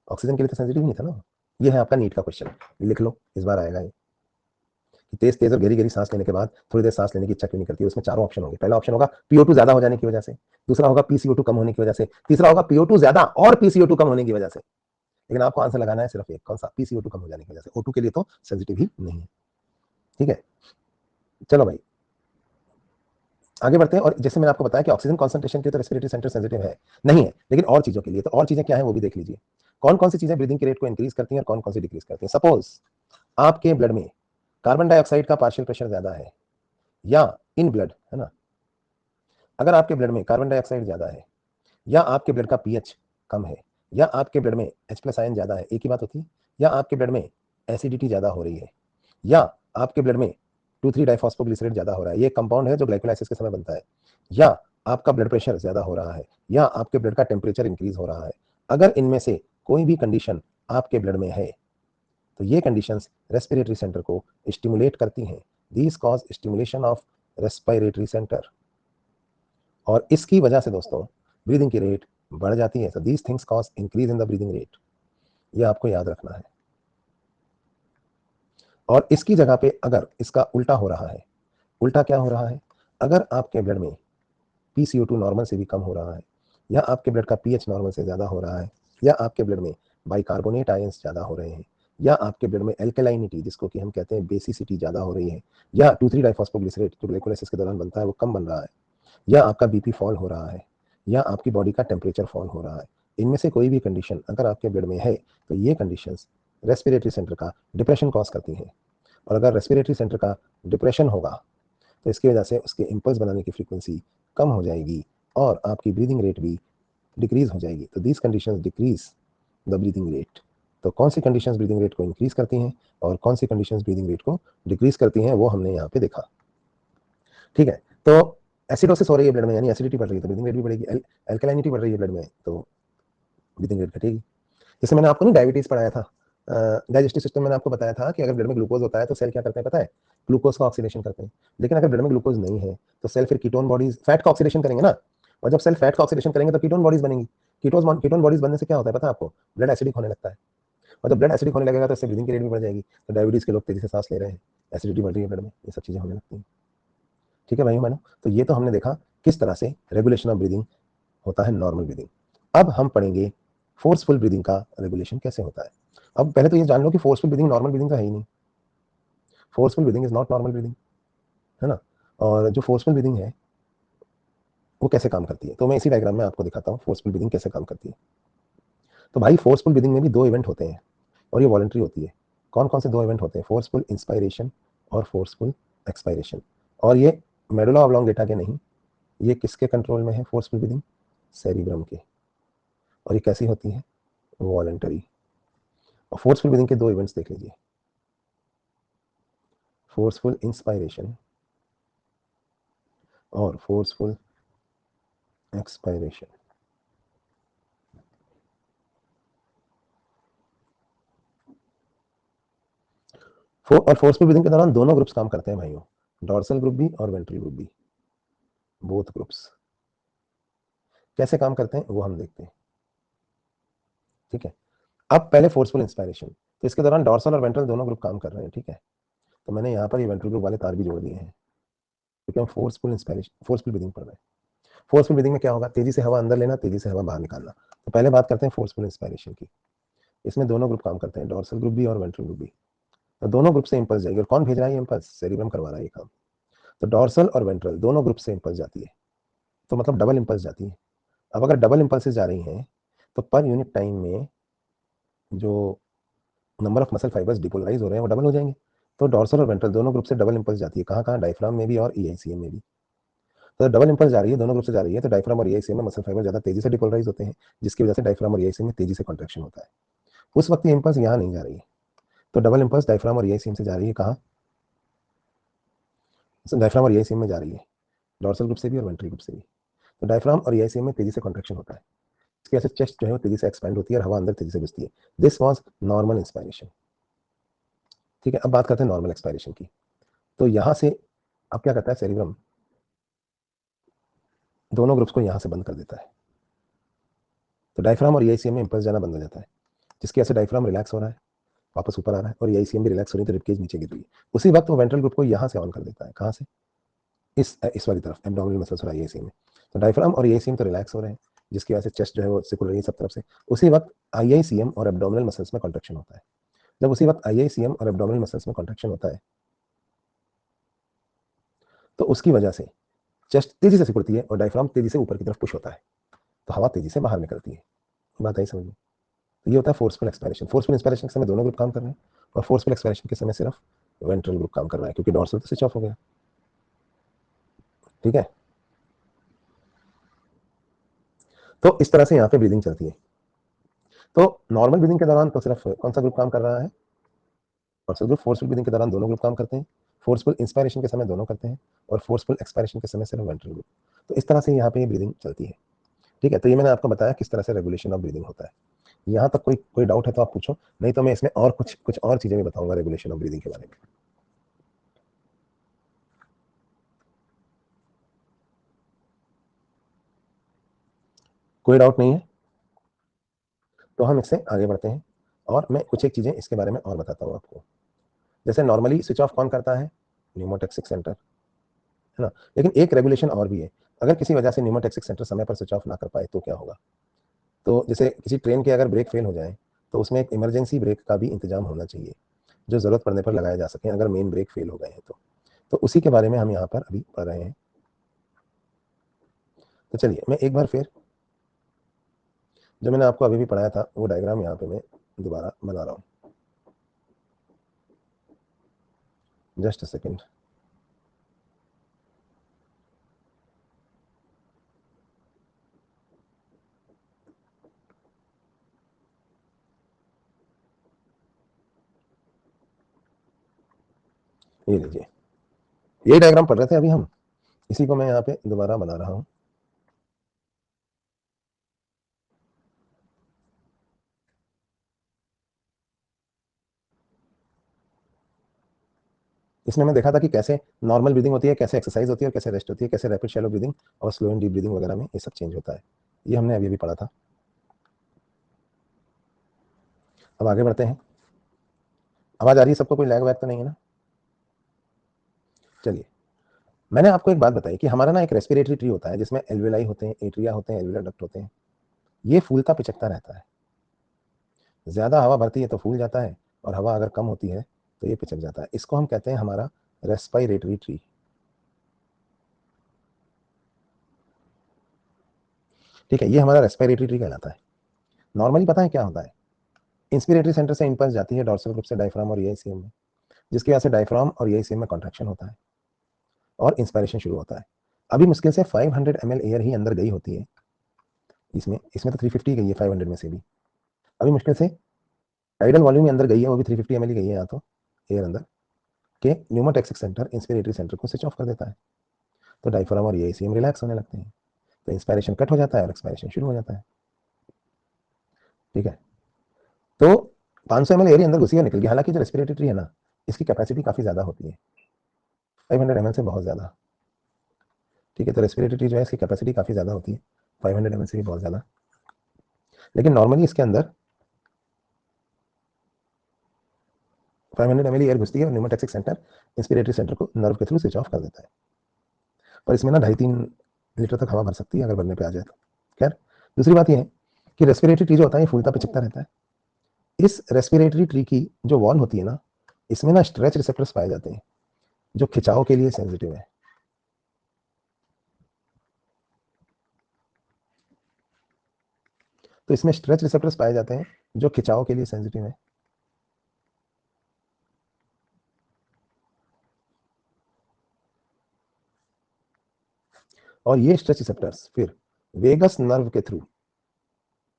ऑक्सीजन के लिए तो सेंसिटिव नहीं था ना। ये है आपका नीट का क्वेश्चन, लिख लो, इस बार आएगा ये कि तेज तेज और गहरी गहरी सांस लेने के बाद थोड़ी देर सांस लेने की इच्छा क्यों नहीं करती। उसमें चारों ऑप्शन होंगे। पहला ऑप्शन होगा PO2 ज्यादा हो जाने की वजह से, दूसरा होगा PCO2 कम होने की वजह से, तीसरा होगा PO2 ज्यादा और PCO2 कम होने की वजह से। लेकिन आपको आंसर लगाना है सिर्फ एक, कौन सा? PCO2 कम हो जाने की वजह से। O2 के लिए तो सेंसिटिव ही नहीं है। ठीक है, चलो भाई आगे बढ़ते हैं। और जैसे मैंने आपको बताया कि ऑक्सीजन कॉन्सेंट्रेशन के लिए तो रेस्पिरेटरी सेंटर सेंसिटिव है नहीं है, लेकिन और चीजों के लिए, तो और चीजें क्या है वो भी देख लीजिए। कौन कौन सी चीजें ब्रीदिंग के रेट को इंक्रीज करती हैं और कौन कौन सी डिक्रीज करती हैं। सपोज आपके ब्लड में कार्बन डाइऑक्साइड का पार्शियल प्रेशर ज्यादा है, या इन ब्लड, है ना, अगर आपके ब्लड में कार्बन डाइऑक्साइड ज्यादा है, या आपके ब्लड का पीएच कम है, या आपके ब्लड में H+ आयन ज्यादा है, एक ही बात होती है, या आपके ब्लड में एसिडिटी ज्यादा हो रही है, या आपके ब्लड में 2,3 डाइफॉस्फोग्लिसरेट ज्यादा हो रहा है, ये कंपाउंड है जो ग्लाइकोलाइसिस के समय बनता है, या आपका ब्लड प्रेशर ज्यादा हो रहा है, या आपके ब्लड का टेम्परेचर इंक्रीज हो रहा है, अगर इनमें से कोई भी कंडीशन आपके ब्लड में है, तो ये कंडीशंस रेस्पिरेटरी सेंटर को स्टिमुलेट करती हैं। These cause stimulation of respiratory centre, और इसकी वजह से दोस्तों ब्रीदिंग की रेट बढ़ जाती है। So these things cause increase in the breathing rate, ये आपको याद रखना है। और इसकी जगह पे अगर इसका उल्टा हो रहा है, उल्टा क्या हो रहा है? अगर आपके ब्लड में PCO2 नॉर्मल से भी कम हो रहा है, या आपके ब्लड का पीएच नॉर्मल से ज्यादा हो रहा है, या आपके ब्लड में बाइकार्बोनेट आयंस ज्यादा हो रहे हैं, या आपके ब्लड में एल्केलाइनिटी, जिसको कि हम कहते हैं बेसिसिटी, ज्यादा हो रही है, या 2,3 डाइफॉस्फोग्लिसरेट जो ग्लाइकोलाइसिस के दौरान बनता है वो कम बन रहा है, या आपका BP फॉल हो रहा है, या आपकी बॉडी का टेम्परेचर फॉल हो रहा है, इनमें से कोई भी कंडीशन अगर आपके ब्लड में है, तो ये कंडीशंस रेस्पिरेटरी सेंटर का डिप्रेशन कॉज करती हैं। और अगर रेस्पिरेटरी सेंटर का डिप्रेशन होगा, तो इसकी वजह से उसके इम्पल्स बनाने की फ्रीक्वेंसी कम हो जाएगी और आपकी ब्रीदिंग रेट भी डिक्रीज हो जाएगी। तो these conditions decrease the breathing rate. तो कौन सी कंडीशंस ब्रीदिंग रेट को इंक्रीज करती हैं और कौन सी कंडीशंस ब्रीदिंग रेट को डिक्रीज करती हैं, वो हमने यहाँ पे देखा। ठीक है, तो एसिडोसिस हो रही है ब्लड में, यानी एसिडिटी बढ़ रही है, तो ब्रीदिंग रेट भी बढ़ेगी। एल्कलाइनिटी बढ़ रही है ब्लड में, तो ब्रीदिंग रेट घटेगी। जैसे मैंने आपको नहीं डायबिटीज पढ़ाया था, डाइजेस्टिव सिस्टम, मैंने आपको बताया था कि अगर ब्लड में ग्लूकोज होता है तो सेल क्या करते हैं पता है? ग्लूकोज का ऑक्सीडेशन करते हैं। लेकिन अगर ब्लड में ग्लूकोज नहीं है तो सेल फिर कीटोन बॉडीज, फैट का ऑक्सीडेशन करेंगे ना। और जब सेल फैट का ऑक्सीडेशन करेंगे तो कीटोन बॉडीज बनेंगी। कीटोन बॉडीज बनने से क्या होता है पता है आपको? ब्लड एसिडिक होने लगता है। और जब ब्लड एसिडिक होने लगेगा तो इससे ब्रीदिंग की रेट भी बढ़ जाएगी। तो डायबिटीज के लोग तेजी से सांस ले रहे हैं, एसिडिटी बढ़ रही है ब्लड में, ये सब चीजें होने लगती हैं। ठीक है भाई बहनों, तो ये तो हमने देखा किस तरह से रेगुलेशन ऑफ ब्रीदिंग होता है, नॉर्मल ब्रीदिंग। अब हम पढ़ेंगे फोर्सफुल ब्रीदिंग का रेगुलेशन कैसे होता है। अब पहले तो ये जान लो कि फोर्सफुल ब्रीदिंग नॉर्मल ब्रीदिंग तो है ही नहीं। Forceful breathing is not normal breathing, है ना। और जो फोर्सफुल ब्रीदिंग है वो कैसे काम करती है, तो मैं इसी डायग्राम में आपको दिखाता हूँ फोर्सफुल ब्रीदिंग कैसे काम करती है। तो भाई फोर्सफुल ब्रीदिंग में भी 2 इवेंट होते हैं और ये वॉलंटरी होती है। कौन कौन से 2 इवेंट होते हैं? फोर्सफुल इंस्पायरेशन और फोर्सफुल एक्सपायरेशन। और ये मेडुला ऑब्लोंगेटा के नहीं, ये किसके कंट्रोल में है फोर्सफुल ब्रीदिंग? सेरिब्रम के। और ये कैसी होती है? वॉलंटरी। और फोर्सफुल ब्रीदिंग के 2 इवेंट्स देख लीजिए, फोर्सफुल इंस्पायरेशन और फोर्सफुल एक्सपायरेशन। और फोर्सफुल ब्रीदिंग के दौरान दोनों ग्रुप्स काम करते हैं भाइयों, डॉर्सल ग्रुप भी और वेंट्रल ग्रुप भी, बोथ ग्रुप्स। कैसे काम करते हैं वो हम देखते हैं। ठीक है। अब पहले फोर्सफुल इंस्पायरेशन, तो इसके दौरान डॉर्सल और वेंट्रल दोनों ग्रुप काम कर रहे हैं, ठीक है। तो मैंने यहाँ पर ये वेंट्रल ग्रुप वाले तार भी जोड़ दिए हैं, क्योंकि हम फोर्सफुल इंस्पायरेशन, फोर्सफुल ब्रीदिंग पढ़ रहे हैं। फोर्सफुल ब्रीदिंग में क्या होगा, तेजी से हवा अंदर लेना, तेजी से हवा बाहर निकालना। तो पहले बात करते हैं फोर्सफुल इंस्पायरेशन की। इसमें दोनों ग्रुप काम करते हैं, डॉर्सल ग्रुप भी और वेंट्रल ग्रुप भी। तो दोनों ग्रुप से इंपल्स जाएगी, और कौन भेज रहा है ये इंपल्स, सेरिब्रम करवा रहा है ये काम। तो डॉर्सल और वेंट्रल दोनों ग्रुप से इंपल्स जाती है, तो मतलब डबल इंपल्स जाती है। अब अगर डबल इंपल्सेस जा रही हैं तो पर यूनिट टाइम में जो number of muscle fibres depolarise हो रहे हैं वो डबल हो जाएंगे। तो डॉर्सल और वेंट्रल दोनों ग्रुप से डबल इंपल्स जाती है, कहाँ कहाँ, डायफ्राम में भी और ईआईसीएम में भी। तो डबल इंपल्स जा रही है, दोनों ग्रुप से जा रही है, तो डायफ्राम और ईआईसीएम में मसल फाइबर ज्यादा तेजी से डिपोलराइज होते हैं, जिसकी वजह से डायफ्राम और ईआईसीएम में तेजी से कॉन्ट्रैक्शन होता है। उस वक्त ये इंपल्स यहाँ नहीं जा रही है, तो डबल इंपल्स डायफ्राम और ईआईसीएम से जा रही है, कहाँ, डायफ्राम और ईआईसीएम में जा रही है, डॉर्सल ग्रुप से भी और वेंट्रल ग्रुप से भी। तो डायफ्राम और ईआईसीएम में तेजी से कॉन्ट्रैक्शन होता है, इसकी वजह से चेस्ट जो है वो तेजी से एक्सपैंड होती है और हवा अंदर तेजी से घुसती है। दिस वाज नॉर्मल इंस्पायरेशन, ठीक है। अब बात करते हैं नॉर्मल एक्सपायरेशन की। तो यहां से अब क्या करता है सेरिब्रम, दोनों ग्रुप्स को यहां से बंद कर देता है, तो डायफ्राम और ईआईसीएम में इंपल्स जाना बंद हो जाता है, जिसकी वजह से डायफ्राम रिलैक्स हो रहा है, वापस ऊपर आ रहा है, और ईआईसीएम भी रिलैक्स हो रही है, तो रिबकेज नीचे गिर रही है। उसी वक्त वो वेंट्रल ग्रुप को यहां से ऑन कर देता है, कहां से, इस वाली तरफ, एब्डोमिनल मसल्स और आईआईसीएम में। तो डायफ्राम और ईआईसीएम तो रिलैक्स हो रहे हैं, जिसकी वजह से चेस्ट जो है वो सिकुड़ रही है सब तरफ से। उसी वक्त आईआईसीएम और एब्डोमिनल मसल्स में कॉन्ट्रैक्शन होता है। जब उसी वक्त आईआईसीएम और एब्डोमिनल मसल्स में कॉन्ट्रैक्शन होता है, तो उसकी वजह से चेस्ट तेजी से सिकुड़ती है और डायफ्राम तेजी से ऊपर की तरफ पुश होता है, तो हवा तेजी से बाहर निकलती है। बात आई समझ में। तो ये होता है फोर्सफुल एक्सपायरेशन। फोर्सफुल इंस्पायरेशन के समय दोनों ग्रुप काम कर रहे हैं, और फोर्सफुल एक्सपायरेशन के समय सिर्फ वेंट्रल ग्रुप काम कर रहा है, क्योंकि डॉर्सल तो स्विच ऑफ हो गया, ठीक है। तो इस तरह से यहाँ पे ब्रीदिंग चलती है। तो नॉर्मल ब्रीदिंग के दौरान तो सिर्फ कौन सा ग्रुप काम कर रहा है, डॉर्सल ग्रुप। फोर्सफुल ब्रीदिंग के दौरान दोनों ग्रुप काम करते हैं, फोर्सफुल इंस्पायरेशन के समय दोनों करते हैं, और फोर्सफुल एक्सपायरेशन के समय सिर्फ वेंट्रल ग्रुप। तो इस तरह से यहाँ पे ये ब्रीदिंग चलती है, ठीक है। तो ये मैंने आपको बताया किस तरह से रेगुलेशन ऑफ ब्रीदिंग होता है। यहाँ तक कोई कोई डाउट है तो आप पूछो, नहीं तो मैं इसमें और कुछ और चीजें भी बताऊंगा रेगुलेशन ऑफ ब्रीदिंग के बारे में। कोई डाउट नहीं है, तो हम इससे आगे बढ़ते हैं, और मैं कुछ एक चीजें इसके बारे में और बताता हूँ आपको। जैसे नॉर्मली स्विच ऑफ कौन करता है, न्यूमोटैक्सिक सेंटर, है ना। लेकिन एक रेगुलेशन और भी है, अगर किसी वजह से न्यूमोटैक्सिक सेंटर समय पर स्विच ऑफ ना कर पाए तो क्या होगा। तो जैसे किसी ट्रेन के अगर ब्रेक फेल हो जाए, तो उसमें एक इमरजेंसी ब्रेक का भी इंतजाम होना चाहिए, जो जरूरत पड़ने पर लगाए जा सके अगर मेन ब्रेक फेल हो गए हैं तो उसी के बारे में हम यहाँ पर अभी पढ़ रहे हैं। तो चलिए मैं एक बार फिर जो मैंने आपको अभी भी पढ़ाया था वो डायग्राम यहाँ पे मैं दोबारा बना रहा हूँ, जस्ट अ सेकेंड। ये लीजिए, ये डायग्राम पढ़ रहे थे अभी हम, इसी को मैं यहाँ पे दोबारा बना रहा हूँ। इसमें मैं देखा था कि कैसे नॉर्मल ब्रीदिंग होती है, कैसे एक्सरसाइज होती है, और कैसे रेस्ट होती है, कैसे रैपिड शैलो ब्रीदिंग और स्लो एंड डीप ब्रीदिंग वगैरह में ये सब चेंज होता है। ये हमने अभी भी पढ़ा था। अब आगे बढ़ते हैं। आवाज आ रही है सबको, कोई लैग वैग तो नहीं है ना। चलिए, मैंने आपको एक बात बताई कि हमारा ना एक रेस्पिरेटरी ट्री होता है, जिसमें एल्वेलाई होते हैं, एट्रिया होते हैं, एल्वेलर डक्ट होते हैं। ये फूलता पिचकता रहता है, ज्यादा हवा भरती है तो फूल जाता है, और हवा अगर कम होती है तो ये पिचक जाता है। इसको हम कहते हैं हमारा रेस्पिरेटरी ट्री, ठीक है। ये हमारा रेस्पिरेटरी ट्री कहलाता है। नॉर्मली पता है क्या होता है, इंस्पिरेटरी सेंटर से इंपल्स जाती है डॉर्सल ग्रुप से डायफ्राम और ईआईसीएम में, जिसकी वजह से डायफ्राम और ईआईसीएम में कॉन्ट्रैक्शन होता है और इंस्पायरेशन शुरू होता है। अभी मुश्किल से 500 ml एयर ही अंदर गई होती है, इसमें तो 350 गई है 500 में से भी। अभी मुश्किल से टाइडल वॉल्यूम में अंदर गई है, वो भी 350 ml ही गई है यहाँ तो एयर अंदर के। न्यूमोटैक्सिक सेंटर इंस्पिरेटरी सेंटर को स्विच ऑफ कर देता है, तो डायफ्राम और ईआईसीएम रिलैक्स होने लगते हैं, तो इंस्पायरेशन कट हो जाता है और एक्सपायरेशन शुरू हो जाता है, ठीक है। तो 500 ml एयर अंदर घुसी और निकल गई। हालांकि जो रेस्पिरेटरी ट्री है ना, इसकी कैपेसिटी काफी ज्यादा होती है, 500 ml से बहुत ज्यादा, ठीक है। तो रेस्पिरेटरी ट्री जो है इसकी कैपेसिटी काफी ज्यादा होती है, 500 ml से भी बहुत ज्यादा। लेकिन नॉर्मली इसके अंदर 500 ml एयर घुसती है और न्यूमोटैक्सिक सेंटर इंस्पिरेटरी सेंटर को नर्व के थ्रू स्विच ऑफ कर देता है। और इसमें ना 2.5-3 लीटर तक हवा भर सकती है अगर भरने पे आ जाए तो। खैर, दूसरी बात यह है कि रेस्पिरेटरी ट्री जो होता है ये फूलता पिचकता रहता है। इस रेस्पिरेटरी ट्री की जो वॉल होती है ना, इसमें ना स्ट्रेच रिसेप्टर्स पाए जाते हैं जो खिंचाव के लिए सेंसिटिव है। तो इसमें स्ट्रेच रिसेप्टर्स पाए जाते हैं जो खिंचाव के लिए सेंसिटिव है। और ये स्ट्रेच रिसेप्टर्स फिर वेगस नर्व के थ्रू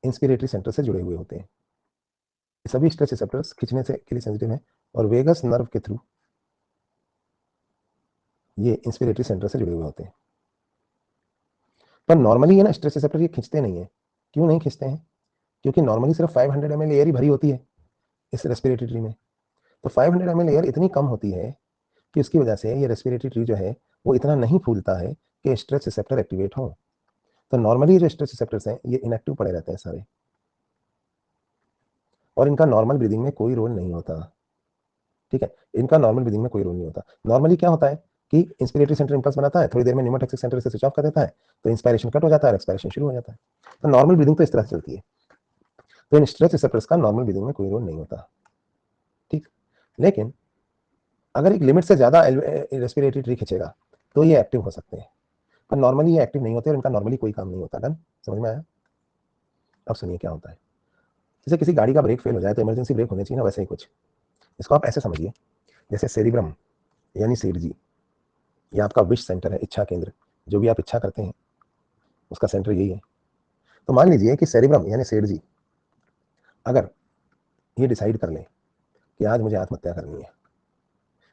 इंस्पिरेटरी सेंटर से जुड़े हुए होते हैं। सभी स्ट्रेच रिसेप्टर्स खींचने से के लिए सेंसिटिव है और वेगस नर्व के थ्रू ये इंस्पिरेटरी सेंटर से जुड़े हुए होते हैं। पर नॉर्मली ये ना स्ट्रेच रिसेप्टर ये खींचते नहीं है। क्यों नहीं खींचते हैं? क्योंकि नॉर्मली सिर्फ 500 ml एयर ही भरी होती है इस रेस्पिरेटरी ट्री में। तो 500 ml एयर इतनी कम होती है कि उसकी वजह से ये रेस्पिरेटरी ट्री जो है वो इतना नहीं फूलता है कि स्ट्रेच रिसेप्टर एक्टिवेट हो। तो नॉर्मली जो स्ट्रेच रिसेप्टर्स हैं ये इनएक्टिव पड़े रहते हैं सारे, और इनका नॉर्मल ब्रीदिंग में कोई रोल नहीं होता। ठीक है, इनका नॉर्मल ब्रीदिंग में कोई रोल नहीं होता। नॉर्मली क्या होता है कि इंस्पिरेटरी सेंटर इंपल्स बनाता है, थोड़ी देर में न्यूमोटैक्सिक सेंटर से स्विच ऑफ कर देता है, तो इंस्पायरेशन कट हो जाता है, एक्सपायरेशन शुरू हो जाता है। तो नॉर्मल ब्रीदिंग तो इस तरह से चलती है। तो इन स्ट्रेच रिसेप्टर्स का नॉर्मल ब्रीदिंग में कोई रोल नहीं होता। ठीक, लेकिन अगर एक लिमिट से ज्यादा रेस्पिरेटरी ट्री खींचेगा तो ये एक्टिव हो सकते हैं, पर नॉर्मली ये एक्टिव नहीं होते और इनका नॉर्मली कोई काम नहीं होता। डन, समझ में आया? अब सुनिए क्या होता है। जैसे किसी गाड़ी का ब्रेक फेल हो जाए तो इमरजेंसी ब्रेक होनी चाहिए ना, वैसे ही कुछ। इसको आप ऐसे समझिए, जैसे सेरिब्रम यानी सेठ जी, ये आपका विश सेंटर है, इच्छा केंद्र। जो भी आप इच्छा करते हैं उसका सेंटर यही है। तो मान लीजिए कि सेरिब्रम यानी सेठ जी अगर ये डिसाइड कर ले कि आज मुझे आत्महत्या करनी है,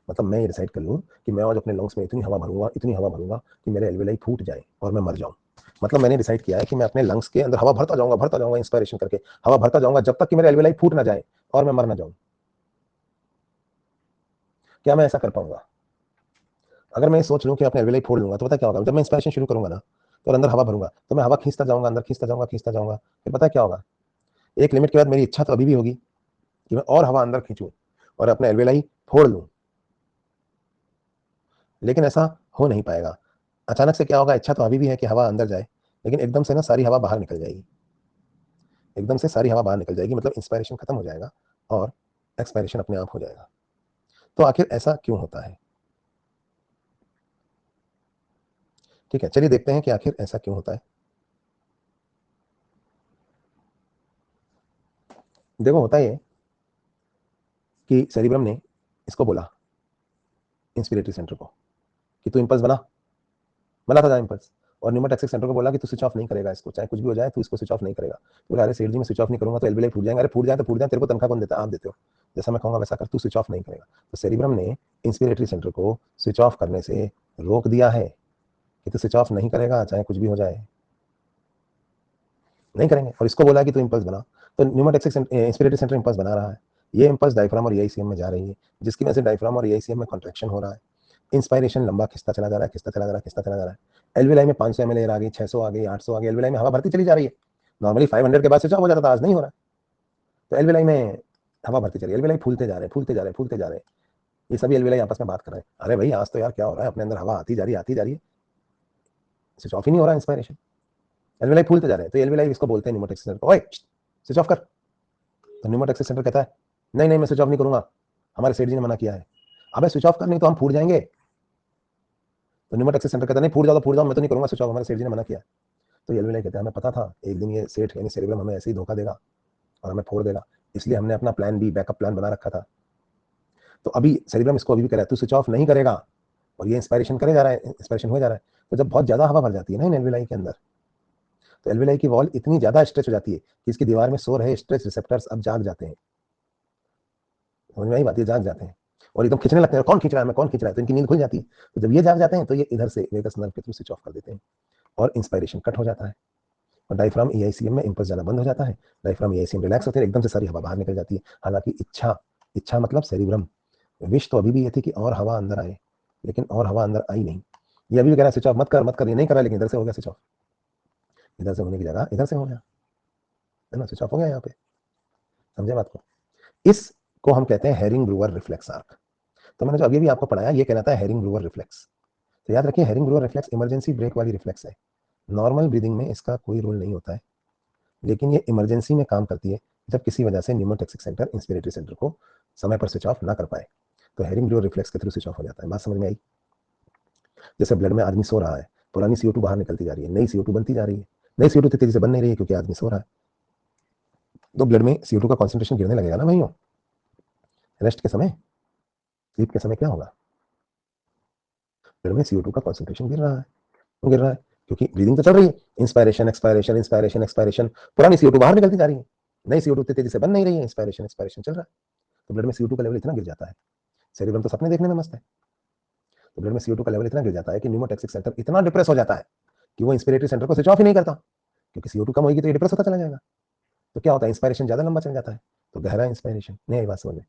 मतलब मैं ये डिसाइड कर लूँ कि मैं आज अपने लंग्स में इतनी हवा भरूंगा, इतनी हवा भरूंगा कि मेरे एल्वेलाई फूट जाए और मैं मर जाऊं। मतलब मैंने डिसाइड किया है कि मैं अपने लंग्स के अंदर हवा भरता जाऊंगा इंस्पायरेशन करके, हवा भरता जाऊंगा जब तक कि मेरे एल्वेलाई फूट ना जाए और मैं मर ना जाऊं। क्या मैं ऐसा कर पाऊंगा? अगर मैं सोच लूं कि अपने एल्वेलाई फोड़ लूंगा तो पता क्या होगा, जब मैं इंस्पायरेशन शुरू करूंगा ना तो अंदर हवा भरूंगा, तो मैं हवा खींचता जाऊंगा, अंदर खींचता जाऊंगा, फिर पता क्या होगा, एक लिमिट के बाद मेरी इच्छा तो अभी भी होगी कि मैं और हवा अंदर खींचूं और अपने एल्वेलाई फोड़ लूं, लेकिन ऐसा हो नहीं पाएगा। अचानक से क्या होगा, इच्छा तो अभी भी है कि हवा अंदर जाए, लेकिन एकदम से ना सारी हवा बाहर निकल जाएगी। एकदम से सारी हवा बाहर निकल जाएगी, मतलब इंस्पायरेशन खत्म हो जाएगा और एक्सपायरेशन अपने आप हो जाएगा। तो आखिर ऐसा क्यों होता है? ठीक है, चलिए देखते हैं कि आखिर ऐसा क्यों होता है। देखो, होता है कि सेरिब्रम ने इसको बोला इंस्पिरेटरी सेंटर को कि तू इंपल्स बनाता जा इंपल्स, और न्यूमोटैक्सिक सेंटर को बोला कि तू स्विच ऑफ नहीं करेगा इसको, चाहे कुछ भी हो जाए तू इसको स्विच ऑफ नहीं करेगा। तो बोला, अरे सेठ जी मैं स्विच ऑफ नहीं करूंगा तो एल्वेलाई फूट जाएंगे। अरे फूट जाए तो फूट जाए, तेरे को तनख्वाह कौन देता है? आप देते हो। जैसा मैं कहूंगा वैसा कर, तू स्विच ऑफ नहीं करेगा। तो सेरिब्रम ने इंस्पिरेटरी सेंटर को स्विच ऑफ करने से रोक दिया है कि तू स्विच ऑफ नहीं करेगा, चाहे कुछ भी हो जाए, नहीं करेंगे। और इसको बोला कि तू इंपल्स बना, तो न्यूमोटैक्सिक इंस्पिरेटरी सेंटर इंपल्स बना रहा है। ये इंपल्स डायफ्राम और ईआईसीएम में जा रही है, जिसकी वजह से डायफ्राम और ईआईसीएम में कॉन्ट्रैक्शन हो रहा है। इंस्पायरेशन लंबा खिंचता चला जा रहा है, खिंचता चला जा रहा है। एलवीलाई में 500 ml एयर आ गई, 600 आ गई, 800 आ गई, एलवीलाई में हवा भरती चली जा रही है। नॉर्मली 500 के बाद स्विच ऑफ हो जाता था, आज नहीं हो रहा। तो एलवीलाई में हवा भरती चली, एलवीलाई फूलते जा रहे, फूलते जा रहे। ये सभी एलवीलाई आपस में बात कर रहे हैं, अरे भाई आज तो यार क्या हो रहा है, अपने अंदर हवा आती जा रही है, स्विच ऑफ ही नहीं हो रहा इंस्पायरेशन, एलवीलाई फूलते जा रहे हैं। तो एलवीलाई इसको बोलते हैं न्यूमोटैक्सिक सेंटर को, ओए स्विच ऑफ कर। तो न्यूमोटैक्सिक सेंटर कहता है, नहीं मैं स्विच ऑफ नहीं करूंगा, हमारे सेठ जी ने मना किया है। अबे स्विच ऑफ कर, नहीं तो हम फूट जाएंगे। तो न्यूमोटैक्सिक सेंटर कहता है, नहीं फूट जाओ, मैं तो नहीं करूंगा स्विच ऑफ, हमारे सेठ जी ने मना किया। तो एलवीलाई कहता है, हमें पता था एक दिन ये सेठ यानी सेरेब्रम हमें ऐसे ही धोखा देगा और हमें फोड़ देगा, इसलिए हमने अपना प्लान बी, बैकअप प्लान बना रखा था। तो अभी सेरेब्रम इसको अभी भी कह रहा है तू स्विच ऑफ नहीं करेगा, और ये इंस्पायरेशन करे जा रहा है, इंस्पायरेशन हो जा रहा है। तो जब बहुत ज्यादा हवा भर जाती है ना इन एलवीलाई के अंदर, तो एलवीलाई की वॉल इतनी ज्यादा स्ट्रेच हो जाती है कि इसकी दीवार में सो रहे स्ट्रेच रिसेप्टर्स अब जाग जाते हैं। समझ में आई बात? ये जाग जाते हैं और एकदम खींचने लगते हैं, कौन खींच रहा है, मैं कौन खींच रहा है, तो इनकी नींद खुल जाती है। तो जब ये जाग जाते हैं तो ये इधर से वेगस नर्व के थ्रू स्विच ऑफ कर देते हैं और इंस्पायरेशन कट हो जाता है और डायफ्राम ईआईसीएम में इंपल्स जाना बंद हो जाता है। डायफ्राम ईआईसीएम रिलैक्स होते हैं, एकदम से सारी हवा बाहर निकल जाती है। हालांकि इच्छा मतलब सेरिब्रम, विश तो अभी भी ये थी कि और हवा अंदर आए, लेकिन और हवा अंदर आई नहीं। ये अभी भी कह रहा है स्विच ऑफ मत कर, ये नहीं कर रहा, लेकिन इधर से हो गया स्विच ऑफ, इधर से होने की जगह इधर से हो गया, है ना, स्विच ऑफ हो गया यहाँ पे। समझे बात को? इस को हम कहते हैं हेरिंग ब्रूअर रिफ्लेक्स आर्क। तो मैंने जो अभी भी आपको पढ़ाया ये कहलाता है हेरिंग ब्रूअर रिफ्लेक्स। तो याद रखिए herring Breuer reflex emergency brake वाली रिफ्लेक्स है। नॉर्मल ब्रीदिंग में इसका कोई रोल नहीं होता है, लेकिन ये इमरजेंसी में काम करती है जब किसी वजह से न्यूमोटैक्सिक सेंटर इंस्पिरेटरी सेंटर को समय पर स्विच ऑफ ना कर पाए, तो हेरिंग ब्रूअर रिफ्लेक्स के थ्रू स्विच ऑफ हो जाता है। बात समझ में आई? जैसे ब्लड में आदमी सो रहा है, पुरानी CO2 बाहर निकलती जा रही है, नई CO2 बनती जा रही है, नई CO2 तेजी से बन नहीं रही है क्योंकि आदमी सो रहा है, तो ब्लड में CO2 का कॉन्सेंट्रेशन गिरने लगेगा ना भाइयों। रेस्ट के समय, स्लीप के समय क्या होगा? ब्लड में CO2 का कॉन्सेंट्रेशन गिर रहा है। क्यों गिर रहा है? क्योंकि ब्रीदिंग तो चल रही है, इंस्पायरेशन एक्सपायरेशन, इंस्पायरेशन एक्सपायरेशन, पुरानी CO2 बाहर निकलती जा रही है, नई CO2 तेजी से बन नहीं रही है, इंस्पायरेशन एक्सपायरेशन चल रहा है, तो ब्लड में CO2 का लेवल इतना गिर जाता है। सेरेब्रम तो सपने देखने में मस्त है, तो ब्लड में CO2 का लेवल इतना गिर जाता है कि न्यूमोटैक्सिक सेंटर इतना डिप्रेस हो जाता है कि वो इंस्पिरेटरी सेंटर को स्विच ऑफ ही नहीं करता, क्योंकि CO2 कम होगी तो ये डिप्रेस होता चला जाएगा। तो क्या होता है, इंस्पायरेशन ज्यादा लंबा चल जाता है, तो गहरा इंस्पायरेशन। नहीं बात समझ में?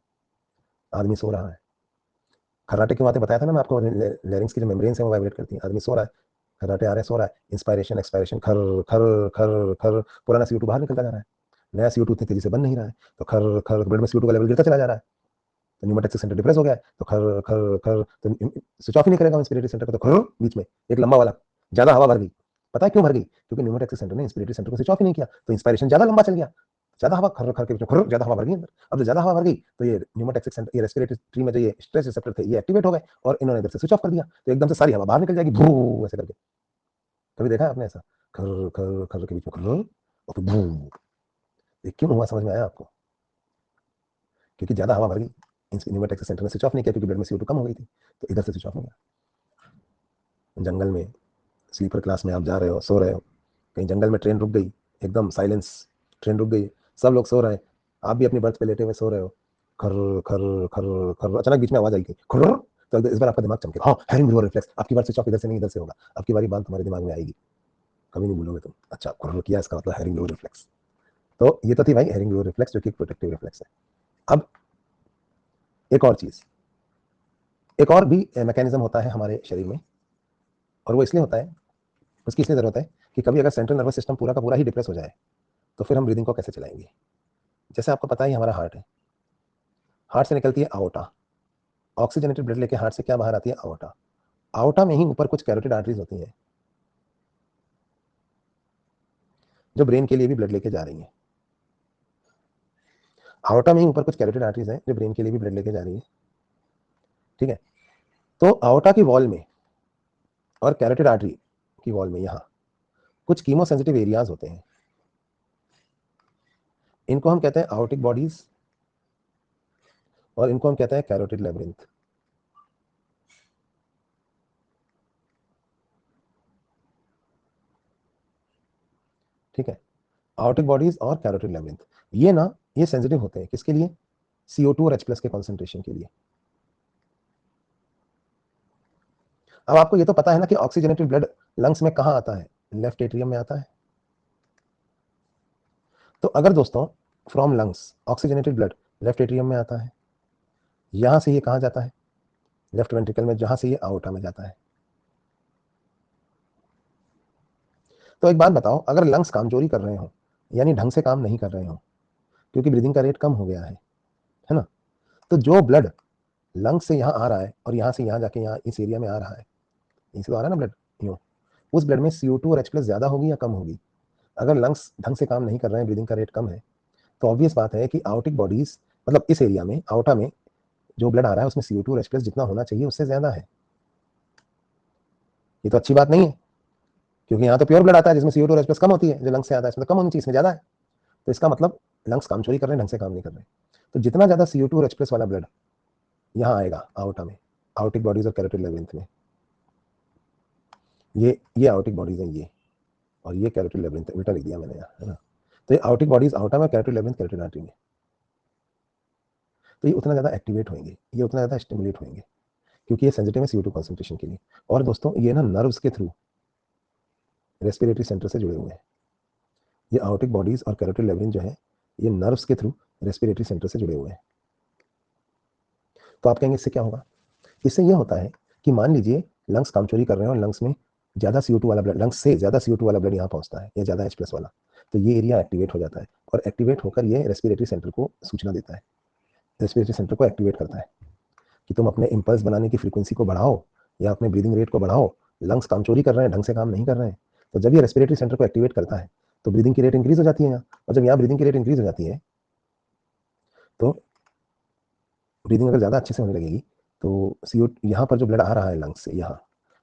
आदमी सो रहा है, खर्राटे की बातें बताया था ना मैं आपको, लैरिंग्स की जो मेम्ब्रेन्स है वो वाइब्रेट करती है, आदमी सो रहा है, खर्राटे आ रहे हैं, सो रहा है, इंस्पायरेशन एक्सपायरेशन, खर खर खर खर, पुराना CO2 बाहर निकलता जा रहा है, नया CO2 इतनी तेजी से बन नहीं रहा है, तो खर खर ब्लड में CO2 का लेवल गिरता चला जा रहा है, तो न्यूमोटैक्सिक सेंटर डिप्रेस हो गया है, तो खर खर खर, तो स्विच ऑफ ही नहीं करेगा इंस्पिरेटरी सेंटर को, तो खर बीच में एक लंबा वाला, ज्यादा हवा भर गई। पता है क्यों भर गई? क्योंकि न्यूमोटैक्सिक सेंटर ने इंस्पिरेटरी सेंटर को स्विच ऑफ ही नहीं किया, तो इंस्पायरेशन ज्यादा लंबा चल गया, ज्यादा हवा खर खर के बीच में, खर ज्यादा हवा भर गई अंदर। अब जब ज्यादा हवा भर गई तो ये न्यूमोटैक्सिक सेंटर, ये रेस्पिरेटरी ट्री में जो ये स्ट्रेस रिसेप्टर थे ये एक्टिवेट हो गए और इन्होंने इधर से स्विच ऑफ कर दिया, तो एकदम से सारी हवा बाहर निकल जाएगी, भू ऐसे करके। कभी देखा है आपने ऐसा? खर खर खर के बीच में खर और फिर भू। ये क्यों हुआ समझ में आया आपको? क्योंकि ज्यादा हवा भर गई, न्यूमोटैक्सिक सेंटर ने स्विच ऑफ नहीं किया क्योंकि ब्लड में CO2 कम हो गई थी, तो इधर से स्विच ऑफ हो गया। जंगल में स्लीपर क्लास में आप जा रहे हो, सो रहे हो, कहीं जंगल में ट्रेन रुक गई, एकदम साइलेंस, ट्रेन रुक गई, सब लोग सो रहे हैं, आप भी अपनी बर्थ पे लेटे हुए सो रहे हो, खर खर खर खर, अचानक बीच में आवाज आएगी खर, तो इस बार आपका दिमाग चमके, हाँ हेरिंग ब्रूअर रिफ्लेक्स, आपकी बार स्विच ऑफ इधर से नहीं इधर से होगा, आपकी बारी बात तुम्हारे दिमाग में आएगी, कभी नहीं भूलोगे तुम, अच्छा खर किया, इसका मतलब हेरिंग ब्रूअर रिफ्लेक्स। तो ये तो थी भाई हेरिंग ब्रूअर रिफ्लेक्स, जो कि प्रोटेक्टिव रिफ्लेक्स है। अब एक और चीज, एक और भी मैकेनिज्म होता है हमारे शरीर में, और वो इसलिए होता है, उसकी इसलिए जरूरत है कि कभी अगर सेंट्रल नर्वस सिस्टम पूरा का पूरा ही डिप्रेस हो जाए तो फिर हम ब्रीदिंग को कैसे चलाएंगे। जैसे आपको पता है हमारा हार्ट है, हार्ट से निकलती है आओटा, ऑक्सीजनेटेड ब्लड लेके हार्ट से क्या बाहर आती है, आओटा, आओटा में ही ऊपर कुछ कैरोटिड आर्टरीज होती हैं जो ब्रेन के लिए भी ब्लड लेके जा रही हैं। आओटा में ही ऊपर कुछ कैरोटिड आर्टरीज हैं जो ब्रेन के लिए भी ब्लड लेके जा रही है, ठीक है। तो आओटा की वॉल में और कैरोटिड आर्टरी की वॉल में यहाँ कुछ कीमो सेंसिटिव एरियाज होते हैं, इनको हम कहते हैं आउटिक बॉडीज और इनको हम कहते हैं कैरोटिड लेब्रिंथ। ठीक है, आउटिक बॉडीज और कैरोटिड लेब्रिंथ, ये ना ये सेंसिटिव होते हैं किसके लिए, CO2 और H+ के कॉन्सेंट्रेशन के लिए। अब आपको ये तो पता है ना कि ऑक्सीजनेटेड ब्लड लंग्स में कहां आता है, लेफ्ट एट्रियम में आता है। तो अगर दोस्तों from lungs oxygenated blood left atrium में आता है, यहां से ये कहां जाता है, लेफ्ट वेंट्रिकल में, जहां से ये आउटा में जाता है। तो एक बात बताओ, अगर लंग्स कामचोरी कर रहे हो, यानी ढंग से काम नहीं कर रहे हो क्योंकि ब्रीदिंग का रेट कम हो गया है ना, तो जो ब्लड लंग्स से यहाँ आ रहा है और यहाँ से यहाँ जाके यहाँ इस एरिया में आ रहा है, इसे तो आ रहा है ना ब्लड, यूँ, उस ब्लड में CO2 और H+ ज्यादा होगी या कम होगी? अगर लंग्स ढंग से काम नहीं कर रहे हैं, ब्रीदिंग का रेट कम है, तो ऑब्वियस बात है कि आउटिक बॉडीज, मतलब इस एरिया में आउटा में जो ब्लड आ रहा है उसमें CO2 और H+ जितना होना चाहिए उससे ज्यादा है। ये तो अच्छी बात नहीं है, क्योंकि यहाँ तो प्योर ब्लड आता है जिसमें CO2 और H+ कम होती है, जो लंग्स से आता है इसमें तो कम होनी चाहिए, इसमें ज्यादा है। तो इसका मतलब लंग्स काम चोरी कर रहे हैं, ढंग से काम नहीं कर रहे। तो जितना ज्यादा CO2 और H+ वाला ब्लड यहाँ आएगा आउटा में, आउटिक बॉडीज और कैरोटिड लेब्रिंथ में, ये आउटिक बॉडीज हैं ये, और ये कैरोटिड लेब्रिंथ, उल्टा लिख दिया मैंने यहाँ, है ना। तो ये आउटिक बॉडीज आउटा में, कैरोटिड लेब्रिंथ कैरोटिड आर्टरी में, तो ये उतना ज्यादा एक्टिवेट होंगे, ये उतना ज्यादा स्टिमुलेट होंगे क्योंकि ये सेंसिटिव है CO2 कॉन्सेंट्रेशन के लिए। और दोस्तों ये ना नर्व्स के थ्रू रेस्पिरेटरी सेंटर से जुड़े हुए हैं, ये आउटिक बॉडीज और कैरोटिड लेब्रिंथ जो है ये नर्व्स के थ्रू रेस्पिरेटरी सेंटर से जुड़े हुए हैं। तो आप कहेंगे इससे क्या होगा? इससे ये होता है कि मान लीजिए लंग्स काम चोरी कर रहे हैं और लंग्स में ज्यादा CO2 वाला ब्लड, लंग्स से ज्यादा CO2 वाला ब्लड यहाँ पहुंचता है या ज्यादा H+ वाला, तो ये एरिया एक्टिवेट हो जाता है और एक्टिवेट होकर ये रेस्पिरेटरी सेंटर को सूचना देता है रेस्पिरेटरी सेंटर को एक्टिवेट करता है कि तुम अपने इंपल्स बनाने की फ्रीक्वेंसी को बढ़ाओ या अपने ब्रीदिंग रेट को बढ़ाओ। लंग्स काम चोरी कर रहे हैं, ढंग से काम नहीं कर रहे हैं। तो जब ये रेस्पिरेटरी सेंटर को एक्टिवेट करता है तो ब्रीदिंग की रेट इंक्रीज हो जाती है यहाँ, और जब यहाँ ब्रीदिंग की रेट इंक्रीज हो जाती है तो ब्रीदिंग अगर ज़्यादा अच्छे से होने लगेगी तो CO यहाँ पर जो ब्लड आ रहा है लंग्स से यहाँ,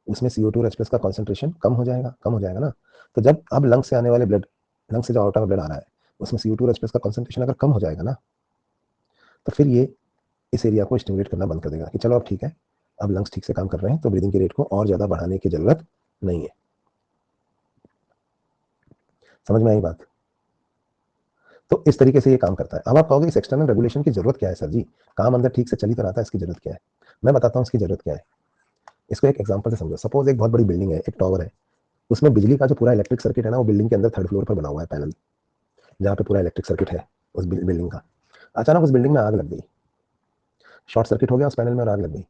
उसमें CO2 और H+ का कॉन्सेंट्रेशन कम हो जाएगा ना। तो जब अब लंग्स से आने वाले ब्लड, लंग्स से जो आउटर ब्लड आ रहा है उसमें CO2 और H+ का कॉन्सेंट्रेशन अगर कम हो जाएगा ना, तो फिर ये इस एरिया को स्टिमुलेट करना बंद कर देगा कि चलो अब ठीक है, अब लंग्स ठीक से काम कर रहे हैं तो ब्रीदिंग की रेट को और ज़्यादा बढ़ाने की ज़रूरत नहीं है। समझ में आई बात? तो इस तरीके से ये काम करता है। अब आप कहोगे इस एक्सटर्नल रेगुलेशन की जरूरत क्या है सर जी, काम अंदर ठीक से चल ही तो रहा था, इसकी जरूरत क्या है? मैं बताता हूँ इसकी जरूरत क्या है। इसको एक एग्जांपल से समझो। सपोज एक बहुत बड़ी बिल्डिंग है, एक टावर है, उसमें बिजली का जो पूरा इलेक्ट्रिक सर्किट है ना, वो बिल्डिंग के अंदर 3rd फ्लोर पर बना हुआ है पैनल, जहाँ पे पूरा इलेक्ट्रिक सर्किट है उस बिल्डिंग का। अचानक उस बिल्डिंग में आग लग गई, शॉर्ट सर्किट हो गया उस पैनल में और आग लग गई।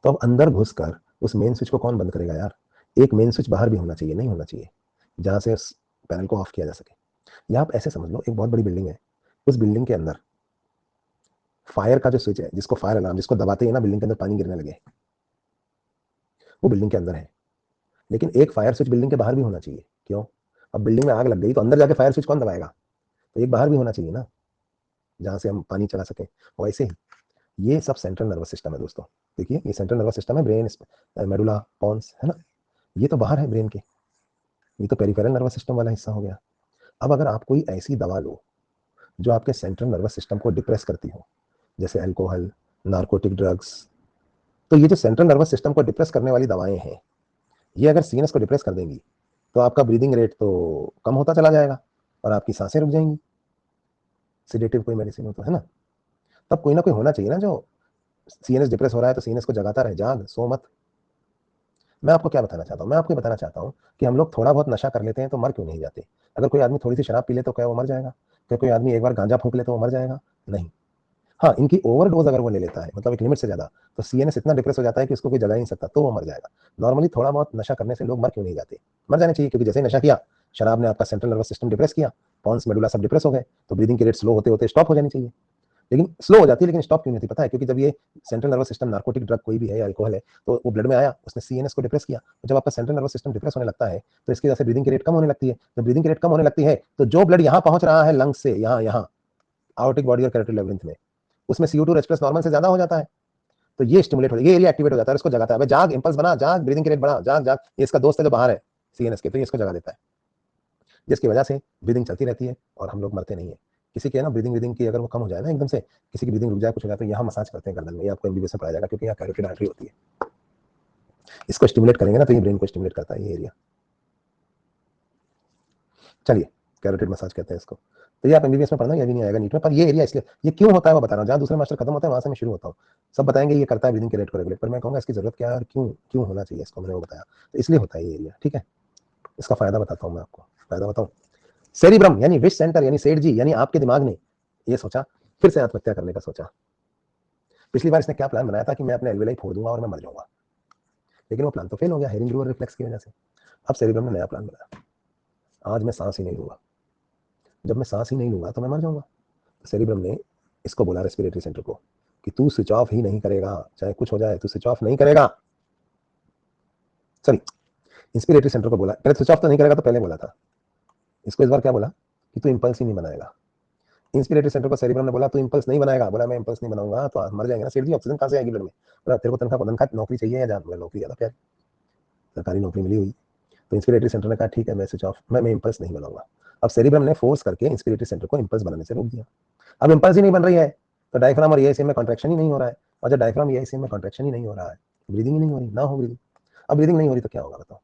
तो अब अंदर घुसकर उस मेन स्विच को कौन बंद करेगा यार? एक मेन स्विच बाहर भी होना चाहिए, नहीं होना चाहिए, जहाँ से उस पैनल को ऑफ किया जा सके। या आप ऐसे समझ लो, एक बहुत बड़ी बिल्डिंग है, उस बिल्डिंग के अंदर फायर का जो स्विच है, जिसको फायर अलार्म, जिसको दबाते ही ना बिल्डिंग के अंदर पानी गिरने लगे, वो बिल्डिंग के अंदर है। लेकिन एक फायर स्विच बिल्डिंग के बाहर भी होना चाहिए। क्यों? अब बिल्डिंग में आग लग गई तो अंदर जाके फायर स्विच कौन दबाएगा? तो एक बाहर भी होना चाहिए ना, जहां से हम पानी चला सके। वैसे ही ये सब सेंट्रल नर्वस सिस्टम है दोस्तों। देखिए ये सेंट्रल नर्वस सिस्टम है, ब्रेन, मेडुला, पॉन्स, है ना, ये तो बाहर है ब्रेन के, ये तो पेरिफेरल नर्वस सिस्टम वाला हिस्सा हो गया। अब अगर आप कोई ऐसी दवा लो जो आपके सेंट्रल नर्वस सिस्टम को डिप्रेस करती हो, जैसे अल्कोहल, नार्कोटिक ड्रग्स, तो ये जो सेंट्रल नर्वस सिस्टम को डिप्रेस करने वाली दवाएं हैं, ये अगर सीएनएस को डिप्रेस कर देंगी तो आपका ब्रीदिंग रेट तो कम होता चला जाएगा और आपकी सांसें रुक जाएंगी। सिडेटिव कोई मेडिसिन हो तो, है ना। तब कोई ना कोई होना चाहिए ना जो सीएनएस डिप्रेस हो रहा है तो सीएनएस को जगाता रहे, जाग सो मत। मैं आपको क्या बताना चाहता हूँ, मैं आपको बताना चाहता हूँ कि हम लोग थोड़ा बहुत नशा कर लेते हैं तो मर क्यों नहीं जाते? अगर कोई आदमी थोड़ी सी शराब पी ले तो क्या वो मर जाएगा? क्या कोई आदमी एक बार गांजा फूंक ले तो वो मर जाएगा? नहीं। हाँ, इनकी ओवरडोज अगर वो ले लेता है, मतलब एक लिमिट से ज्यादा, तो सीएनएस इतना डिप्रेस हो जाता है कि उसको कोई जगा ही नहीं सकता, तो वो मर जाएगा। नॉर्मली थोड़ा बहुत नशा करने से लोग मर क्यों नहीं जाते? मर जाने चाहिए, क्योंकि जैसे ही नशा किया, शराब ने आपका सेंट्रल नर्वस सिस्टम डिप्रेस किया, पॉन्स, मेडुला सब डिप्रेस हो गए, तो ब्रीदिंग की रेट स्लो होते होते स्टॉप हो जानी चाहिए। लेकिन स्लो हो जाती है, लेकिन स्टॉप क्यों नहीं होती पता है? क्योंकि जब ये central nervous system, narcotic drug कोई भी है या अल्कोहल है, तो वो ब्लड में आया, उसने सीएनएस को डिप्रेस किया। जब आपका सेंट्रल नर्वस सिस्टम डिप्रेस होने लगता है तो इसकी वजह से ब्रीदिंग की रेट कम होने लगती है। जब ब्रीदिंग की रेट कम होने लगती है तो जो ब्लड यहाँ पहुंच रहा है लंग्स से, यहाँ यहाँ आउटिक बॉडी और कैरोटिड लेबिरिंथ में, उसमें CO2 और H+ नॉर्मल से ज्यादा हो जाता है। तो ये स्टिमुलेट हो, ये एरिया एक्टिवेट हो जाता है, इसको जगाता है, जाग, इंपल्स बना, जाग, ब्रीदिंग की रेट बढ़ा, जाग जाग। ये इसका दोस्त है जो बाहर है सीएनएस के, तो ये इसको जगा देता है, जिसकी वजह से ब्रीदिंग चलती रहती है और हम लोग मरते नहीं है। किसी के ना ब्रीदिंग ब्रीदिंग की अगर वो कम हो जाए ना एकदम से, किसी की ब्रीदिंग रुक जाए, कुछ हो जाए, तो यहाँ मसाज करते हैं गर्दन में, ये आपको एमबीबीएस में पढ़ाया जाएगा, क्योंकि यहाँ कैरोटिड आर्टरी होती है। इसको स्टिमुलेट करेंगे ना तो ये ब्रेन को स्टिमुलेट करता है, ये एरिया। चलिए, कैरोटिड मसाज कहते हैं इसको। तो ये आप एमबीबीएस में पढ़ना, ये भी नहीं आएगा नीट में, पर ये एरिया इसलिए, ये क्यों होता है वो बता रहा हूँ। जहाँ दूसरे मास्टर खत्म होता है वहां से मैं शुरू होता हूँ। सब बताएंगे ये करता है ब्रीदिंग के रेट को रेगुलेट, पर मैं कहूँगा इसकी जरूरत क्या है और क्यों क्यों होना चाहिए इसको, मैंने वो बताया। तो इसलिए होता है ये एरिया, ठीक है। इसका फायदा बताता हूँ मैं आपको, फायदा बताऊँ। सेरिब्रम यानी विश सेंटर, यानी सेठ जी, यानी आपके दिमाग ने ये सोचा, फिर से आत्महत्या करने का सोचा। पिछली बार इसने क्या प्लान बनाया था कि मैं अपने एल्वेलाई फोड़ दूंगा और मैं मर जाऊंगा, लेकिन वो प्लान तो फेल हो गया हेरिंग ग्रूवर रिफ्लेक्स की वजह से। अब सेरिब्रम ने नया प्लान बनाया, आज मैं सांस ही नहीं लूंगा, जब मैं सांस ही नहीं लूंगा तो मैं मर जाऊंगा। सेरिब्रम ने इसको बोला, रेस्पिरेटरी सेंटर को, कि तू स्विच ऑफ ही नहीं करेगा, चाहे कुछ हो जाए तू स्विच ऑफ नहीं करेगा। सॉरी, इंस्पिरेटरी सेंटर को बोला, पहले स्विच ऑफ तो नहीं करेगा, तो पहले बोला था इसको, इस बार क्या बोला कि तू इंपल्स ही नहीं बनाएगा। इंस्पिरेटरी सेंटर को सेरिब्रम ने बोला तू इंपल्स नहीं बनाएगा। बोला मैं इंपल्स नहीं बनाऊंगा तो मर जाएंगे ना सेठ जी, ऑक्सीजन कहां से आएगी ब्लड में? बोला तेरे को तनखा नौकरी चाहिए या जान? बोला नौकरी ज्यादा प्यारी, सरकारी नौकरी मिली हुई। तो इंस्पिरेटरी सेंटर ने कहा ठीक है, मैं स्विच ऑफ, मैं इंपल्स नहीं बनाऊंगा। अब सेरिब्रम ने फोर्स करके इंस्पिरेटरी सेंटर को इंपल्स बनाने से रोक दिया। अब इंपल्स ही नहीं बन रही है तो डायफ्राम और एआईसीएम में कॉन्ट्रैक्शन ही नहीं हो रहा है, और जब डायफ्राम एआईसीएम में कॉन्ट्रैक्शन ही नहीं हो रहा है, ब्रीदिंग ही नहीं हो रही, ना हो ब्रीदिंग। अब ब्रीदिंग नहीं हो रही तो क्या होगा बताओ?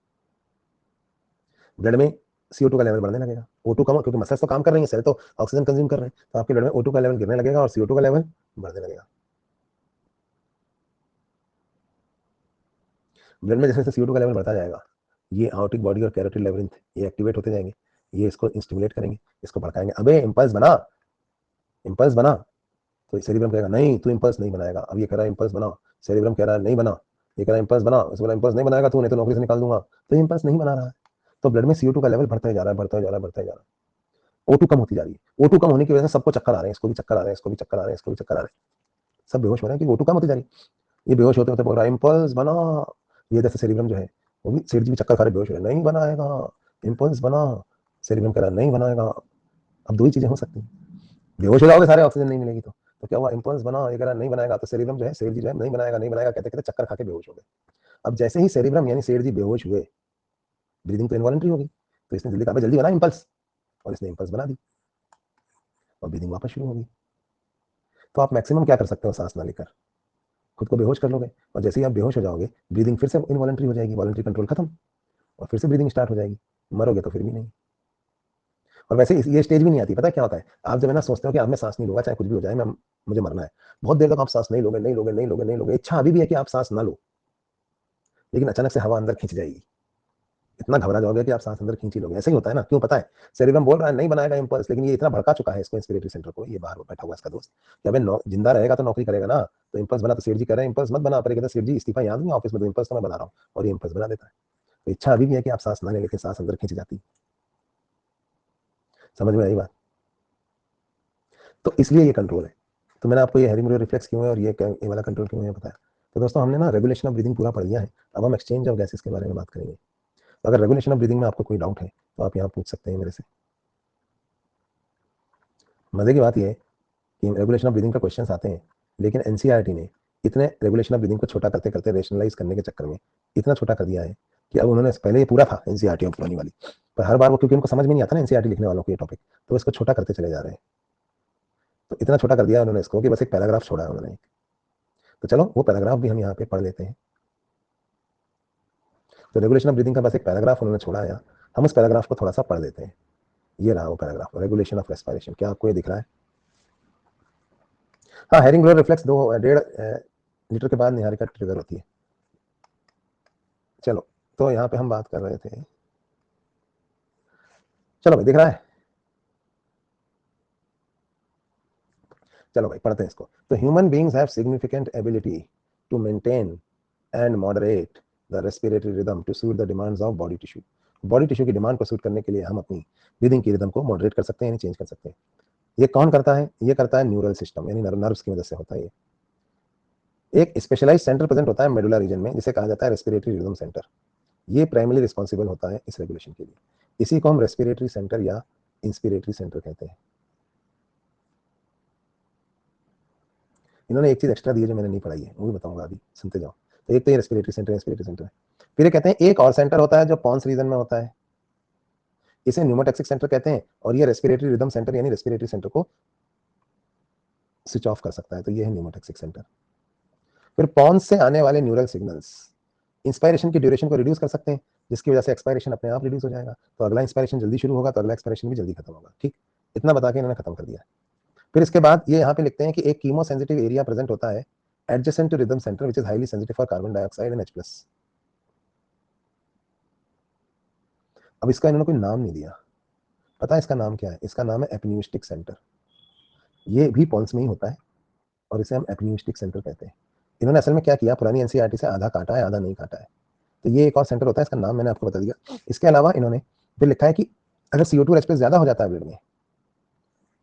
ब्लड में CO2 का लेवल बढ़ने लगेगा, O2 कम, क्योंकि मसल्स तो काम कर रही है, सेल तो ऑक्सीजन कंज्यूम कर रहे हैं, तो आपके ब्लड में O2 का लेवल गिरने लगेगा और CO2 का लेवल बढ़ने लगेगा। ब्लड में जैसे जैसे CO2 का लेवल बढ़ता जाएगा, ये आउटिक बॉडी और कैरोटिड लेबिरिंथ ये एक्टिवेट होते जाएंगे, ये इसको स्टिमुलेट करेंगे, इसको भड़काएंगे, अबे इंपल्स बना, इंपल्स बना। तो सेरिब्रम कहेगा नहीं तू इंपल्स नहीं बनाएगा। अब ये कह रहा है इंपल्स बना, सेरिब्रम कह रहा है नहीं बना, ये कह रहा है इंपल्स बना, उसने बोला इंपल्स नहीं बनाएगा तू, नहीं तो नौकरी से निकाल दूंगा। तो इंपल्स नहीं बना रहा है, तो ब्लड में CO2 का लेवल बढ़ता ही जा रहा है, बढ़ता ही जा रहा है, बढ़ता ही जा रहा है। O2 कम होती जा रही है। O2 कम होने की वजह से सबको चक्कर आ रहे हैं, इसको भी चक्कर आ रहे हैं, इसको भी चक्कर आ रहे हैं, इसको भी चक्कर आ रहे हैं, सब बेहोश हो रहे हैं कि O2 कम होती जा रही है। ये बेहोश होते होते बोल रहा है इम्पल्स बना, ये जैसे सेरिब्रम जो है वो भी, सेठ जी भी चक्कर खा रहे बेहोश हो रहे, नहीं बनाएगा इम्पल्स बना, सेरिब्रम कह रहा नहीं बनाएगा। अब दो ही चीजें हो सकती हैं, बेहोश हो जाओगे सारे, ऑक्सीजन नहीं मिलेगी तो क्या हुआ, इम्पल्स बना, ये कह रहा नहीं बनाएगा, तो सेरिब्रम जो है, सेठ जी जो है नहीं बनाएगा नहीं बनाएगा कहते कहते चक्कर खा के बेहोश हो गए। अब जैसे ही सेरिब्रम यानी सेठ जी बेहोश हुए, ब्रीदिंग तो इनवॉलंटरी होगी, तो इसने जल्दी कहा जल्दी बना इम्पल्स, और इसने इम्पल्स बना दी और ब्रीदिंग वापस शुरू होगी। तो आप मैक्सिमम क्या कर सकते हो, सांस ना लेकर खुद को बेहोश कर लोगे, और जैसे ही आप बेहोश हो जाओगे ब्रीदिंग फिर से इनवॉलंटरी हो जाएगी, वॉलंटरी कंट्रोल खत्म, और फिर से ब्रीदिंग स्टार्ट हो जाएगी, मरोगे तो फिर भी नहीं। और वैसे ये स्टेज भी नहीं आती, पता है क्या होता है, आप जब है ना सोचते हो कि अब मैं सांस नहीं लूंगा चाहे कुछ भी हो जाए, मैं मुझे मरना है, बहुत देर तक आप सांस नहीं लोगे नहीं लोगे नहीं लोगे नहीं लोगे, इच्छा अभी भी है कि आप सांस ना लो, लेकिन अचानक से हवा अंदर खींच जाएगी, इतना घबरा जाओगे कि आप सांस अंदर खींच ही लोगे। ऐसे ही होता है ना, क्यों पता है, सेरिब्रम बोल रहा है नहीं बनाएगा इम्पल्स, लेकिन ये इतना भड़का चुका है इसको, इंस्पिरेटरी सेंटर को, ये बाहर बैठा हुआ इसका दोस्त, कि अबे जिंदा रहेगा तो नौकरी करेगा ना, तो इम्पल्स बना, तो सेठ जी कह रहे हैं इम्पल्स मत बना, पर कहते सेठ जी इस्तीफा याद नहीं ऑफिस में, तो इम्पल्स तो मैं बना रहा हूँ, और ये इम्पल्स बना देता है। तो इच्छा अभी भी है कि आप सांस ना ले, लेकिन सांस अंदर खींच जाती है। समझ में आई बात? तो इसलिए ये कंट्रोल है। तो मैंने आपको ये हेरिंग्बो रिफ्लेक्स क्यों है और ये वाला कंट्रोल क्यों है बताया। तो दोस्तों हमने ना रेगुलेशन ऑफ ब्रीदिंग पूरा पढ़ लिया है, अब हम एक्सचेंज ऑफ गैसेस के बारे में बात करेंगे। तो अगर रेगुलेशन ऑफ ब्रीदिंग में आपको कोई डाउट है तो आप यहाँ पूछ सकते हैं मेरे से। मजे की बात यह है कि रेगुलेशन ऑफ ब्रीदिंग का क्वेश्चन आते हैं, लेकिन एनसीईआरटी ने इतने रेगुलेशन ऑफ ब्रीदिंग को छोटा करते करते, रेशनलाइज करने के चक्कर में इतना छोटा कर दिया है कि अब उन्होंने, पहले ये पूरा था एनसीईआरटी पुरानी वाली, पर हर बार वो, क्योंकि उनको समझ में नहीं आता ना एनसीईआरटी लिखने वालों को ये टॉपिक, तो इसको छोटा करते चले जा रहे हैं। तो इतना छोटा कर दिया उन्होंने इसको कि बस एक पैराग्राफ छोड़ा है उन्होंने। तो चलो वो पैराग्राफ भी हम यहाँ पे पढ़ लेते हैं। तो रेगुलेशन ऑफ ब्रीदिंग का बस एक पैराग्राफ उन्होंने छोड़ा है, हम उस पैराग्राफ को थोड़ा सा पढ़ लेते हैं। ये रहा वो पैराग्राफ, रेगुलेशन ऑफ रेस्पिरेशन। क्या आपको ये दिख रहा है? हाँ, हेरिंग्बो रिफ्लेक्स 2.5 लीटर के बाद निहारिका ट्रिगर होती है। चलो, तो यहाँ पे हम बात कर रहे थे, चलो भाई दिख रहा है, चलो भाई पढ़ते हैं इसको। तो human beings have significant ability to maintain and moderate the respiratory rhythm to suit the demands of body tissue. Body tissue की डिमांड को सूट करने के लिए हम अपनी ब्रीदिंग की रिदम को मॉडरेट कर सकते हैं, यानी चेंज कर सकते हैं। ये कौन करता है? ये करता है न्यूरल सिस्टम, यानी नर्व्स की वजह से होता है ये। एक स्पेशलाइज सेंटर प्रेजेंट होता है मेडुला रीजन में, जिसे कहा जाता है रेस्पिरेटरी रिदम सेंटर। ये प्राइमरी रिस्पॉन्सिबल होता है इस रेगुलेशन के लिए। इसी को हम रेस्पिरेटरी सेंटर या इंस्पिरेटरी सेंटर कहते हैं। इन्होंने एक चीज एक्स्ट्रा दी है जो मैंने नहीं पढ़ाई है, वो भी बताऊंगा अभी, सुनते जाओ। तो एक तो ये रेस्पिरेटरी सेंटर, इंस्पिरेटरी सेंटर है। फिर ये कहते हैं एक और सेंटर होता है जो पॉन्स रीजन में होता है, इसे न्यूमोटैक्सिक सेंटर कहते हैं, और ये रेस्पिरेटरी रिदम सेंटर यानी रेस्पिरेटरी सेंटर को स्विच ऑफ कर सकता है, तो ये है न्यूमोटैक्सिक सेंटर। फिर पॉन्स से आने वाले न्यूरल सिग्नल्स इंस्पायरेशन की ड्यूरेशन को रिड्यूस कर सकते हैं, जिसकी वजह से एक्सपायरेशन अपने आप रिड्यूस हो जाएगा, तो अगला इंस्पायरेशन जल्दी शुरू होगा, तो अगला एक्सपायरेशन भी जल्दी खत्म होगा। ठीक, इतना बता के इन्होंने खत्म कर दिया। फिर इसके बाद ये यहाँ पे लिखते हैं कि एक कीमो सेंसिटिव एरिया प्रेजेंट होता है adjacent to rhythm centre which is highly sensitive for carbon dioxide and H+। अब इसका इन्होंने कोई नाम नहीं दिया, पता है इसका नाम क्या है? इसका नाम है एपिन्यूस्टिक सेंटर। ये भी पॉन्स में ही होता है और इसे हम एपिन्यूस्टिक सेंटर कहते हैं। इन्होंने असल में क्या किया, पुरानी एनसीईआरटी से आधा काटा है आधा नहीं काटा है। तो ये एक और सेंटर होता है, इसका नाम मैंने आपको बता दिया। इसके अलावा इन्होंने फिर लिखा है कि अगर CO2 H+ ज्यादा हो जाता है ब्लड में,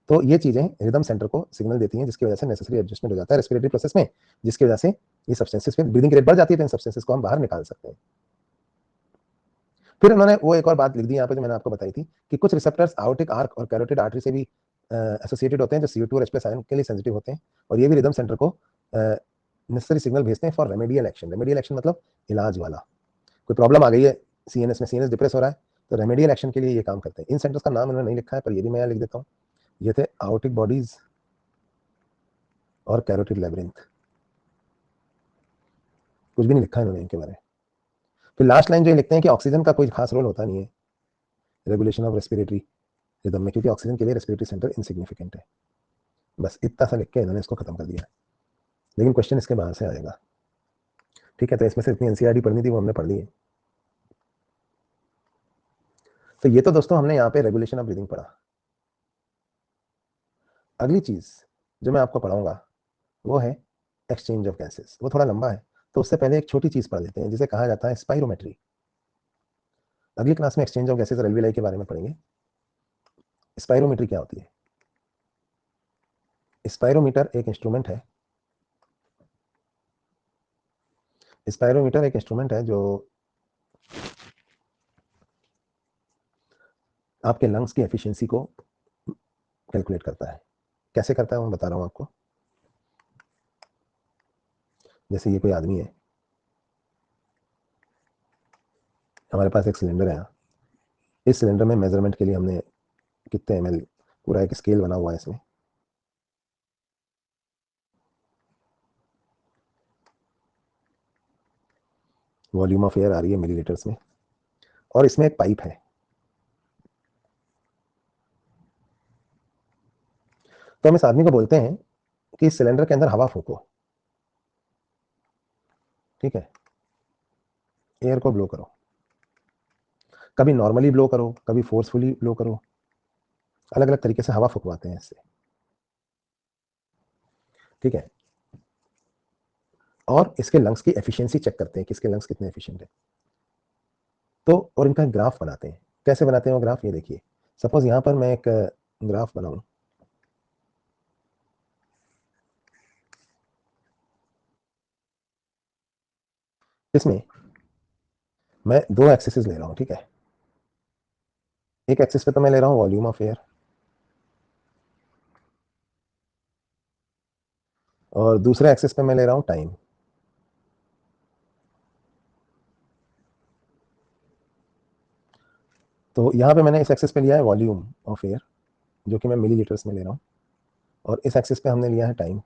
तो ये चीजें रिदम सेंटर को सिग्नल देती हैं, जिसकी वजह से नेसेसरी एडजस्टमेंट हो जाता है रेस्पिरेटरी प्रोसेस में, जिसकी वजह से ये सब्सटेंसेस, फिर ब्रीदिंग रेट बढ़ जाती है, तो इन सब्सटेंसेस को हम बाहर निकाल सकते हैं। फिर उन्होंने वो एक और बात लिख दी यहाँ पे जो मैंने आपको बताई थी कि कुछ रिसेप्टर्स आयोटिक आर्क और कैरोटिड आर्टरी से भी एसोसिएटेड होते हैं, जो CO2 और H+ आयन के लिए सेंसिटिव होते हैं, और ये भी रिदम सेंटर को नेसेसरी सिग्नल भेजते हैं for remedial action. Remedial action मतलब इलाज वाला, कोई प्रॉब्लम आ गई है सीएनएस में, सीएनएस डिप्रेस हो रहा है, तो रेमेडियल एक्शन के लिए ये काम करते हैं। इन सेंटर्स का नाम इन्होंने नहीं लिखा है, पर ये भी मैं यहाँ लिख देता हूँ। ये थे आयोटिक बॉडीज और कैरोटिड लैबिरिंथ, कुछ भी नहीं लिखा है इन्होंने इनके बारे में। फिर लास्ट लाइन जो ये लिखते हैं कि ऑक्सीजन का कोई खास रोल होता नहीं है रेगुलेशन ऑफ रेस्पिरेटरी रिदम में, क्योंकि ऑक्सीजन के लिए रेस्पिरेटरी सेंटर इनसिग्निफिकेंट है। बस इतना सा लिख के इन्होंने इसको खत्म कर दिया, लेकिन क्वेश्चन इसके बाहर से आएगा। ठीक है, तो इसमें से इतनी एनसीईआरटी पढ़नी थी वो हमने पढ़ ली है। तो ये तो दोस्तों हमने यहाँ पे रेगुलेशन ऑफ ब्रीदिंग पढ़ा। अगली चीज जो मैं आपको पढ़ाऊंगा वो है एक्सचेंज ऑफ गैसेस। वो थोड़ा लंबा है, तो उससे पहले एक छोटी चीज पढ़ लेते हैं जिसे कहा जाता है स्पाइरोमेट्री। अगली क्लास में एक्सचेंज ऑफ गैसेस और एलवीएलआई के बारे में पढ़ेंगे। स्पायरोमीटर क्या होती है? स्पायरोमीटर एक इंस्ट्रूमेंट है, स्पायरोमीटर एक इंस्ट्रूमेंट है जो आपके लंग्स की एफिशिएंसी को कैलकुलेट करता है। कैसे करता है वो मैं बता रहा हूँ आपको। जैसे ये कोई आदमी है, हमारे पास एक सिलेंडर है यहाँ, इस सिलेंडर में मेजरमेंट के लिए हमने कितने ml, पूरा एक स्केल बना हुआ है इसमें। वॉल्यूम ऑफ एयर आ रही है मिलीलीटर्स में, और इसमें एक पाइप है। तो हम इस आदमी को बोलते हैं कि इस सिलेंडर के अंदर हवा फूको, ठीक है, एयर को ब्लो करो। कभी नॉर्मली ब्लो करो, कभी फोर्सफुली ब्लो करो, अलग अलग तरीके से हवा फुकवाते हैं इससे, ठीक है। और इसके लंग्स की एफिशिएंसी चेक करते हैं कि इसके लंग्स कितने एफिशिएंट है। तो और इनका ग्राफ बनाते हैं। कैसे बनाते हैं वो ग्राफ, ये देखिए। सपोज यहां पर मैं एक ग्राफ बनाऊं, इसमें मैं दो एक्सिस ले रहा हूं, ठीक है। एक एक्सिस पे तो मैं ले रहा हूं वॉल्यूम ऑफ एयर, और दूसरे एक्सिस पे मैं ले रहा हूं टाइम। तो यहां पे मैंने इस एक्सिस पे लिया है वॉल्यूम ऑफ एयर, जो कि मैं मिलीलीटर्स में ले रहा हूं, और इस एक्सिस पे हमने लिया है टाइम।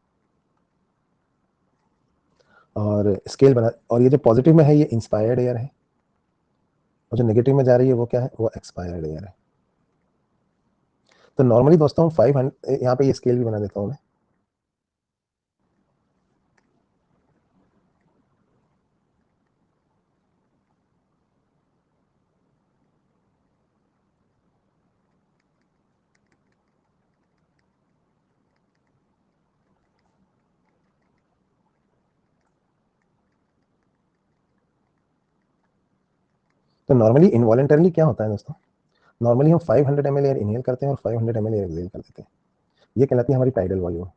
और स्केल बना, और ये जो पॉजिटिव में है ये इंस्पायर्ड एयर है, और जो नेगेटिव में जा रही है वो क्या है, वो एक्सपायर्ड एयर है। तो नॉर्मली दोस्तों 500, यहाँ पे ये स्केल भी बना देता हूँ मैं। तो नॉर्मली इनवॉलेंटरली क्या होता है दोस्तों, नॉर्मली हम 500 ml एयर इनहेल करते हैं और 500 ml एयर एक्सहेल कर देते हैं। ये कहलाती है हमारी टाइडल वॉल्यूम।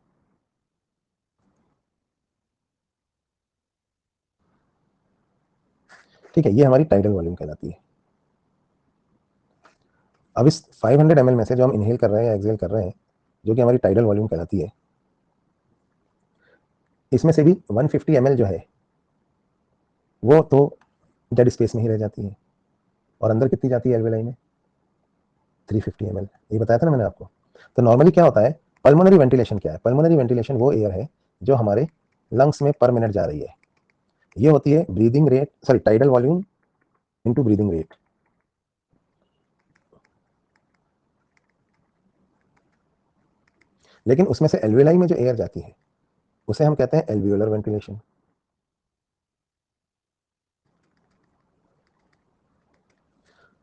ठीक है, ये हमारी टाइडल वॉल्यूम कहलाती है। अब इस 500 ml में से जो हम इनहेल कर रहे हैं या एक्सहेल कर रहे हैं, जो कि हमारी टाइडल वॉल्यूम कहलाती है, इसमें से भी 150 ml जो है वो तो डेड स्पेस में ही रह जाती है, और अंदर कितनी जाती है एल्वेलाई में, 350 ml। ये बताया था ना मैंने आपको। तो नॉर्मली क्या होता है, पल्मोनरी वेंटिलेशन क्या है, पल्मोनरी वेंटिलेशन वो एयर है जो हमारे लंग्स में पर मिनट जा रही है। ये होती है breathing rate, sorry tidal volume into breathing rate. लेकिन उसमें से एल्वेलाई में जो एयर जाती है उसे हम कहते हैं एल्वियोलर वेंटिलेशन।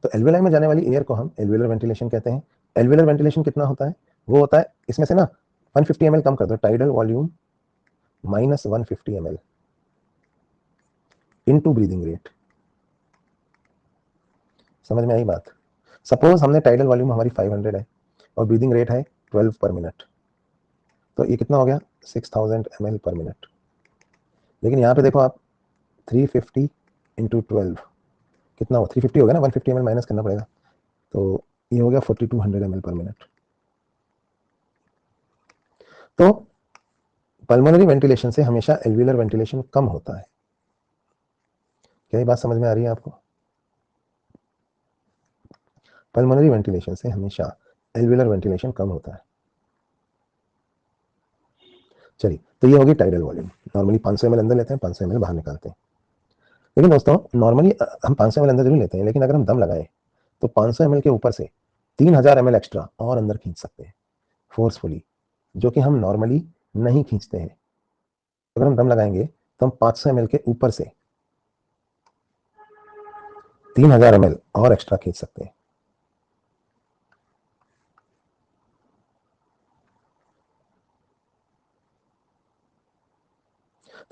तो एल्वेलाई में जाने वाली एयर को हम एल्वियोलर वेंटिलेशन कहते हैं। एल्वियोलर वेंटिलेशन कितना होता है, वो होता है इसमें से ना 150 ml कम कर दो, tidal volume minus 150 ml into breathing rate. समझ में आई बात। सपोज हमने टाइडल वॉल्यूम हमारी 500 है और ब्रीदिंग रेट है 12 पर मिनट, तो ये कितना हो गया, 6000 ml पर मिनट। लेकिन यहाँ पे देखो आप, 350 इंटू 12 कितना हो, 350 हो गया ना, 150 ml माइनस करना पड़ेगा, तो ये हो गया 4200 ml पर मिनट। तो पल्मोनरी वेंटिलेशन से हमेशा एल्वियोलर वेंटिलेशन कम होता है। क्या ये बात समझ में आ रही है आपको? पल्मोनरी वेंटिलेशन से हमेशा एल्वियोलर वेंटिलेशन कम होता है। चलिए, तो ये होगी टाइडल वॉल्यूम। नॉर्मली 500 ml अंदर लेते हैं, 500 ml बाहर निकालते हैं। लेकिन दोस्तों नॉर्मली हम 500 ml अंदर जरूर लेते हैं, लेकिन अगर हम दम लगाए तो 500 ml के ऊपर से 3000 ml एक्स्ट्रा और अंदर खींच सकते हैं फोर्सफुली, जो कि हम नॉर्मली नहीं खींचते हैं। अगर हम दम लगाएंगे तो हम 500 ml के ऊपर से 3000 ml और एक्स्ट्रा खींच सकते हैं।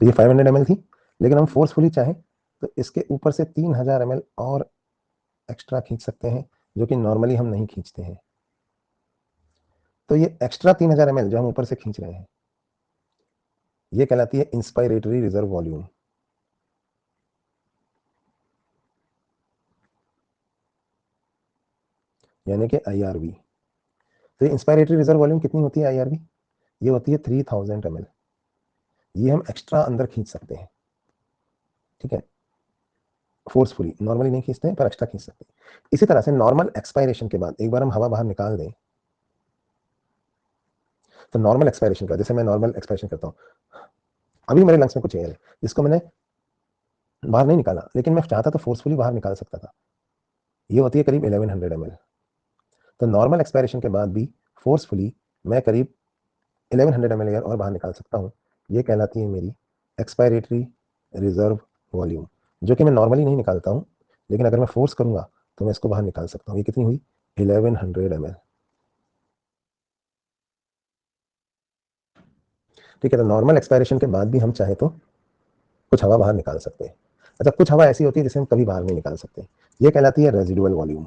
तो ये 500 ml थी, लेकिन हम फोर्सफुली चाहें तो इसके ऊपर से 3000 ml और एक्स्ट्रा खींच सकते हैं, जो कि नॉर्मली हम नहीं खींचते हैं। तो ये एक्स्ट्रा 3000 ml जो हम ऊपर से खींच रहे हैं, ये कहलाती है इंस्पायरेटरी रिजर्व वॉल्यूम, यानी कि IRV। तो ये इंस्पायरेटरी रिजर्व वॉल्यूम कितनी होती है IRV? ये होती है 3000 ml। ये हम एक्स्ट्रा अंदर खींच सकते हैं, ठीक है, फोर्सफुली, नॉर्मली नहीं खींचते हैं पर एक्स्ट्रा खींच सकते हैं। इसी तरह से नॉर्मल एक्सपायरेशन के बाद एक बार हम हवा बाहर निकाल दें, तो नॉर्मल एक्सपायरेशन का, जैसे मैं नॉर्मल एक्सपायरेशन करता हूँ, अभी मेरे लंग्स में कुछ एयर है जिसको मैंने बाहर नहीं निकाला, लेकिन मैं चाहता तो फोर्सफुली बाहर निकाल सकता था, ये होती है करीब 1100 ml। तो नॉर्मल एक्सपायरेशन के बाद भी फोर्सफुली मैं करीब 1100 ml एयर और बाहर निकाल सकता हूँ। ये कहलाती है मेरी एक्सपायरेटरी रिजर्व वॉल्यूम, जो कि मैं नॉर्मली नहीं निकालता हूँ, लेकिन अगर मैं फोर्स करूंगा तो मैं इसको बाहर निकाल सकता हूँ। ये कितनी हुई? 1100 ml। ठीक है, तो नॉर्मल एक्सपायरेशन के बाद भी हम चाहे तो कुछ हवा बाहर निकाल सकते हैं। अच्छा, कुछ हवा ऐसी होती है जिसे हम कभी बाहर नहीं निकाल सकते, ये कहलाती है रेजिडुअल वॉल्यूम।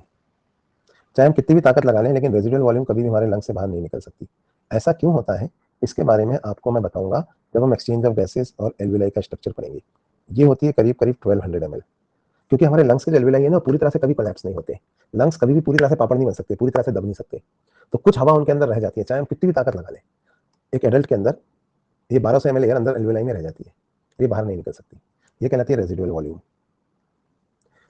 चाहे हम कितनी भी ताकत लगा लें, लेकिन रेजिडुअल वॉल्यूम कभी भी हमारे लंग से बाहर नहीं निकल सकती। ऐसा क्यों होता है, इसके बारे में आपको मैं बताऊंगा जब हम एक्सचेंज ऑफ गैसेस और एल्विलाई का स्ट्रक्चर पढ़ेंगे। ये होती है करीब करीब 1200 ml। क्योंकि हमारे लंग्स के जो एल्विलाई है ना, पूरी तरह से कभी कोलैप्स नहीं होते। लंग्स कभी भी पूरी तरह से पापड़ नहीं बन सकते, पूरी तरह से दब नहीं सकते। तो कुछ हवा उनके अंदर रह जाती है, चाहे हम कितनी भी ताकत लगा लें। एक एडल्ट के अंदर ये 1200 ml एयर अंदर एल्विलाई में रह जाती है, ये बाहर नहीं निकल सकती। ये कहलाती है रेजिडुअल वॉल्यूम।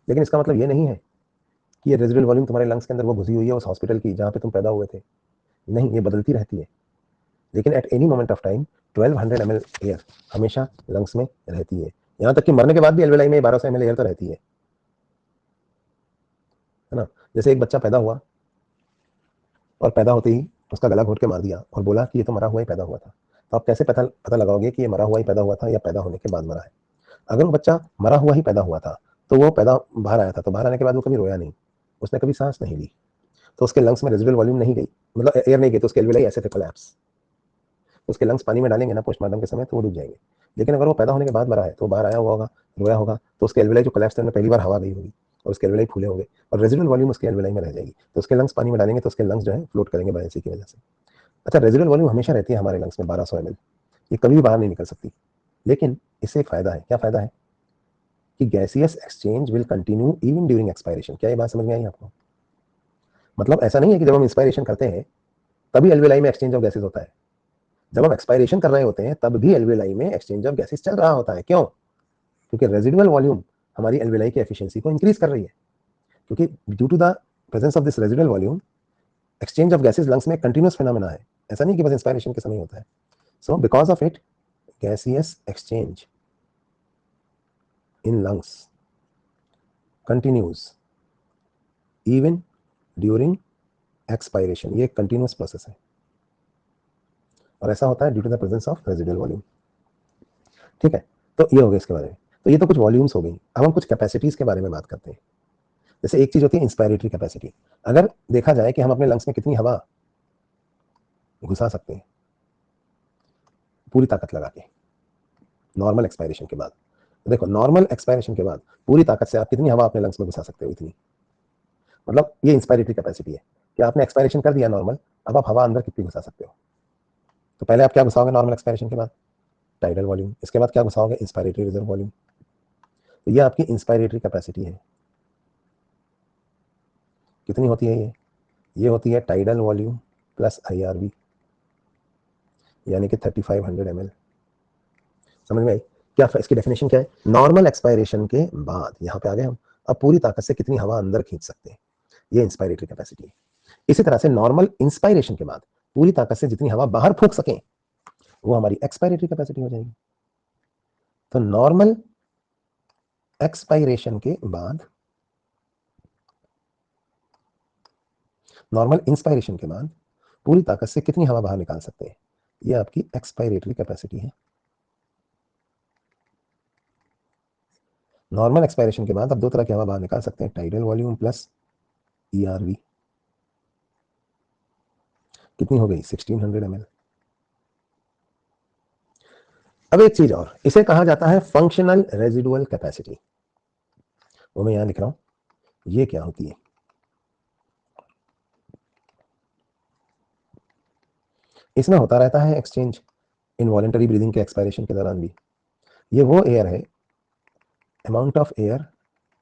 लेकिन इसका मतलब ये नहीं है कि ये रेजिडुअल वॉल्यूम तुम्हारे लंग्स के अंदर वो घुसी हुई है उस हॉस्पिटल की जहाँ पे तुम पैदा हुए थे। नहीं, ये बदलती रहती है। लेकिन at any moment of time 1200 ml air हमेशा लंग्स में रहती है। यहाँ तक कि मरने के बाद भी एल्विलाई में 1200 ml एयर तो रहती है ना। जैसे एक बच्चा पैदा हुआ और पैदा होते ही उसका गला घोट के मार दिया और बोला कि ये तो मरा हुआ ही पैदा हुआ था, तो आप कैसे पता लगाओगे कि ये मरा हुआ ही पैदा हुआ था या पैदा होने के बाद मरा है? अगर वो बच्चा मरा हुआ ही पैदा हुआ था तो वो पैदा बाहर आया था, तो बाहर आने के बाद वो कभी रोया नहीं, उसने कभी सांस नहीं ली, तो उसके लंग्स में रेजिडुअल वॉल्यूम नहीं गई, मतलब एयर नहीं गई, तो उसके एल्विलाई ऐसे थे कोलैप्स। उसके लंग्स पानी में डालेंगे ना पोस्टमार्टम के समय तो वो डूब जाएंगे। लेकिन अगर वो पैदा होने के बाद मरा है तो बाहर आया हुआ होगा, रोया होगा, तो उसके एल्विलाई जो कोलैप्स थे उनमें पहली बार हवा गई होगी और उसके एल्विलाई फूले होंगे और रेजिडुअल वॉल्यूम उसके एल्विलाई में रह जाएगी, तो उसके लंग्स पानी में डालेंगे तो उसके लंग्स जो है फ्लोट करेंगे बायसी की वजह से। अच्छा, रेजिडुअल वॉल्यूम हमेशा रहती है हमारे लंग्स में 1200 ml, ये कभी भी बाहर नहीं निकल सकती। लेकिन इससे एक फायदा है, क्या फायदा है? कि gaseous exchange will continue even during expiration. क्या ये बात समझ में आई आपको? मतलब ऐसा नहीं है कि जब हम इंस्पायरेशन करते हैं तभी एल्विलाई में एक्सचेंज ऑफ गैसेज होता है। जब हम एक्सपायरेशन कर रहे होते हैं तब भी एल्विलाई में एक्सचेंज ऑफ गैसेज चल रहा होता है। क्यों? क्योंकि रेजिडुअल वॉल्यूम हमारी एल्विलाई की एफिशिएंसी को इंक्रीज कर रही है। क्योंकि due to the presence of this residual volume, exchange of gases lungs में कंटिन्यूअस फिनोमेना है, ऐसा नहीं कि बस इंस्पायरेशन के समय होता है। So because of it, gaseous exchange in lungs continues even during expiration। ये एक कंटिन्यूस प्रोसेस है और ऐसा होता है due to the presence of residual volume. ठीक है, तो ये हो गया इसके बारे में। तो ये तो कुछ वॉल्यूम्स हो गई। अब हम कुछ कैपेसिटीज के बारे में बात करते हैं। जैसे एक चीज होती है इंस्पायरेटरी कैपेसिटी। अगर देखा जाए कि हम अपने लंग्स में कितनी हवा घुसा सकते हैं पूरी ताकत लगा के नॉर्मल एक्सपायरेशन के बाद, तो देखो नॉर्मल एक्सपायरेशन के बाद पूरी ताकत से आप कितनी हवा अपने लंग्स में घुसा सकते हो, इतनी। मतलब ये इंस्पायरेटरी कैपेसिटी है कि आपने एक्सपायरेशन कर दिया नॉर्मल, अब आप हवा अंदर कितनी घुसा सकते हो। तो पहले आप क्या घुसाओगे नॉर्मल एक्सपायरेशन के बाद? Tidal volume. इसके बाद क्या घुसाओगे? Inspiratory reserve volume. तो ये आपकी इंस्पायरेटरी कैपेसिटी है। कितनी होती है ये होती है टाइडल वॉल्यूम प्लस IRV, यानी कि 3500 ml। समझ में आई? क्या इसकी डेफिनेशन क्या है? नॉर्मल एक्सपायरेशन के बाद यहाँ पे आ गए हम, अब पूरी ताकत से कितनी हवा अंदर खींच सकते हैं, ये इंस्पायरेटरी कैपेसिटी है। इसी तरह से नॉर्मल इंस्पायरेशन के बाद पूरी ताकत से जितनी हवा बाहर फूंक सकें वो हमारी एक्सपायरेटरी कैपेसिटी हो जाएगी। तो नॉर्मल एक्सपायरेशन के बाद, नॉर्मल इंस्पायरेशन के बाद पूरी ताकत से कितनी हवा बाहर निकाल सकते हैं, ये आपकी एक्सपायरेटरी कैपेसिटी है। नॉर्मल एक्सपायरेशन के बाद आप दो तरह की हवा बाहर निकाल सकते हैं, टाइडल वॉल्यूम प्लस ERV। कितनी हो गई? 1600 ml। अब एक चीज और, इसे कहा जाता है फंक्शनल रेजिडुअल कैपेसिटी। वो मैं यहां लिख रहा हूं, ये क्या होती है? इसमें होता रहता है एक्सचेंज इनवॉलेंटरी ब्रीदिंग के एक्सपायरेशन के दौरान भी। ये वो एयर है, amount of air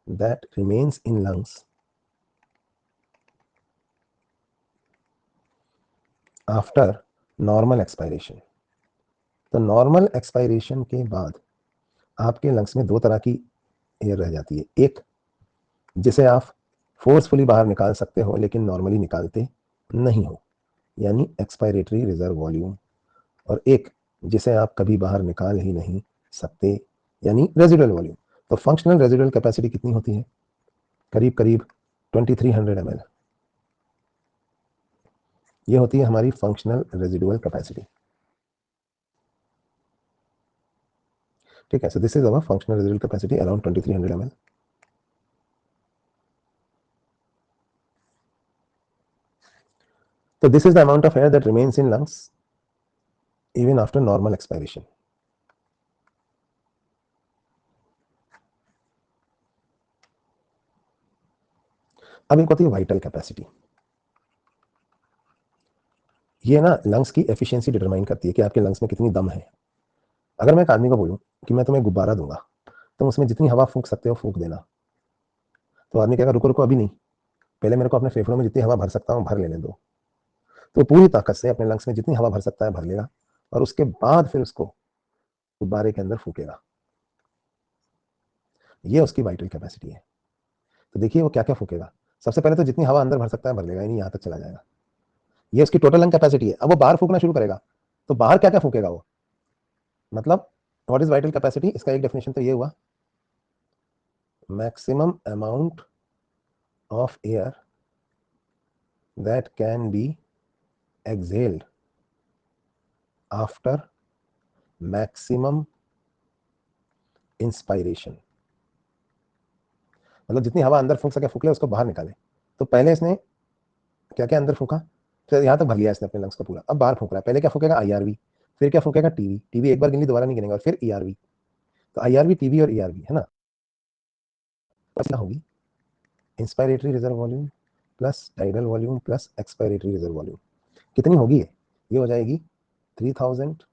that remains in lungs after normal expiration. तो नॉर्मल एक्सपायरेशन के बाद आपके लंग्स में दो तरह की एयर रह जाती है। एक जिसे आप फोर्सफुली बाहर निकाल सकते हो लेकिन नॉर्मली निकालते नहीं हो, यानी एक्सपायरेटरी रिजर्व वॉल्यूम। और एक जिसे आप कभी बाहर निकाल ही नहीं सकते, यानी रेजिडुअल वॉल्यूम। तो फंक्शनल रेजिडुअल कैपेसिटी कितनी होती है? करीब करीब 2300 ml। ये होती है हमारी फंक्शनल रेजिडुअल कैपेसिटी। ठीक है, so this is our functional residual capacity around 2300 ml। So this is the amount of air that remains in lungs even after normal expiration. अब एक होती है वाइटल कैपेसिटी। ये ना लंग्स की एफिशिएंसी डिटरमाइन करती है कि आपके लंग्स में कितनी दम है। अगर मैं एक आदमी को बोलूं कि मैं तुम्हें गुब्बारा दूंगा, तुम उसमें जितनी हवा फूंक सकते हो फूंक देना, तो आदमी कहेगा रुको रुको अभी नहीं, पहले मेरे को अपने फेफड़ों में जितनी हवा भर सकता हूँ भर लेने दो। तो पूरी ताकत से अपने लंग्स में जितनी हवा भर सकता है भर लेगा और उसके बाद फिर उसको गुब्बारे के अंदर फूकेगा। ये उसकी वाइटल कैपेसिटी है। तो देखिए वो क्या क्या फूकेगा। सबसे पहले तो जितनी हवा अंदर भर सकता है भर लेगा, यानी यहाँ तक चला जाएगा। ये उसकी टोटल लंग कैपेसिटी है। अब वो बाहर फूकना शुरू करेगा, तो बाहर क्या क्या फूकेगा वो? मतलब व्हाट इज वाइटल कैपेसिटी? इसका एक डेफिनेशन तो ये हुआ, maximum amount of air that can be exhaled after maximum inspiration। मतलब जितनी हवा अंदर फूंक सके फूक ले, उसको बाहर निकाले। तो पहले इसने क्या क्या अंदर फूका, फिर यहां तक भर लिया इसने अपने लंग्स का पूरा, अब बाहर फूक रहा है। पहले क्या फूकेगा? आईआरवी, फिर क्या फूकेगा? टीवी, टीवी एक बार गिन ली दोबारा नहीं गिनेगा, और फिर ईआरवी। तो आईआरवी, टीवी और ईआरवी है ना, क्या होगी? Inspiratory reserve volume plus tidal volume plus expiratory reserve volume. कितनी होगी ये हो जाएगी 3000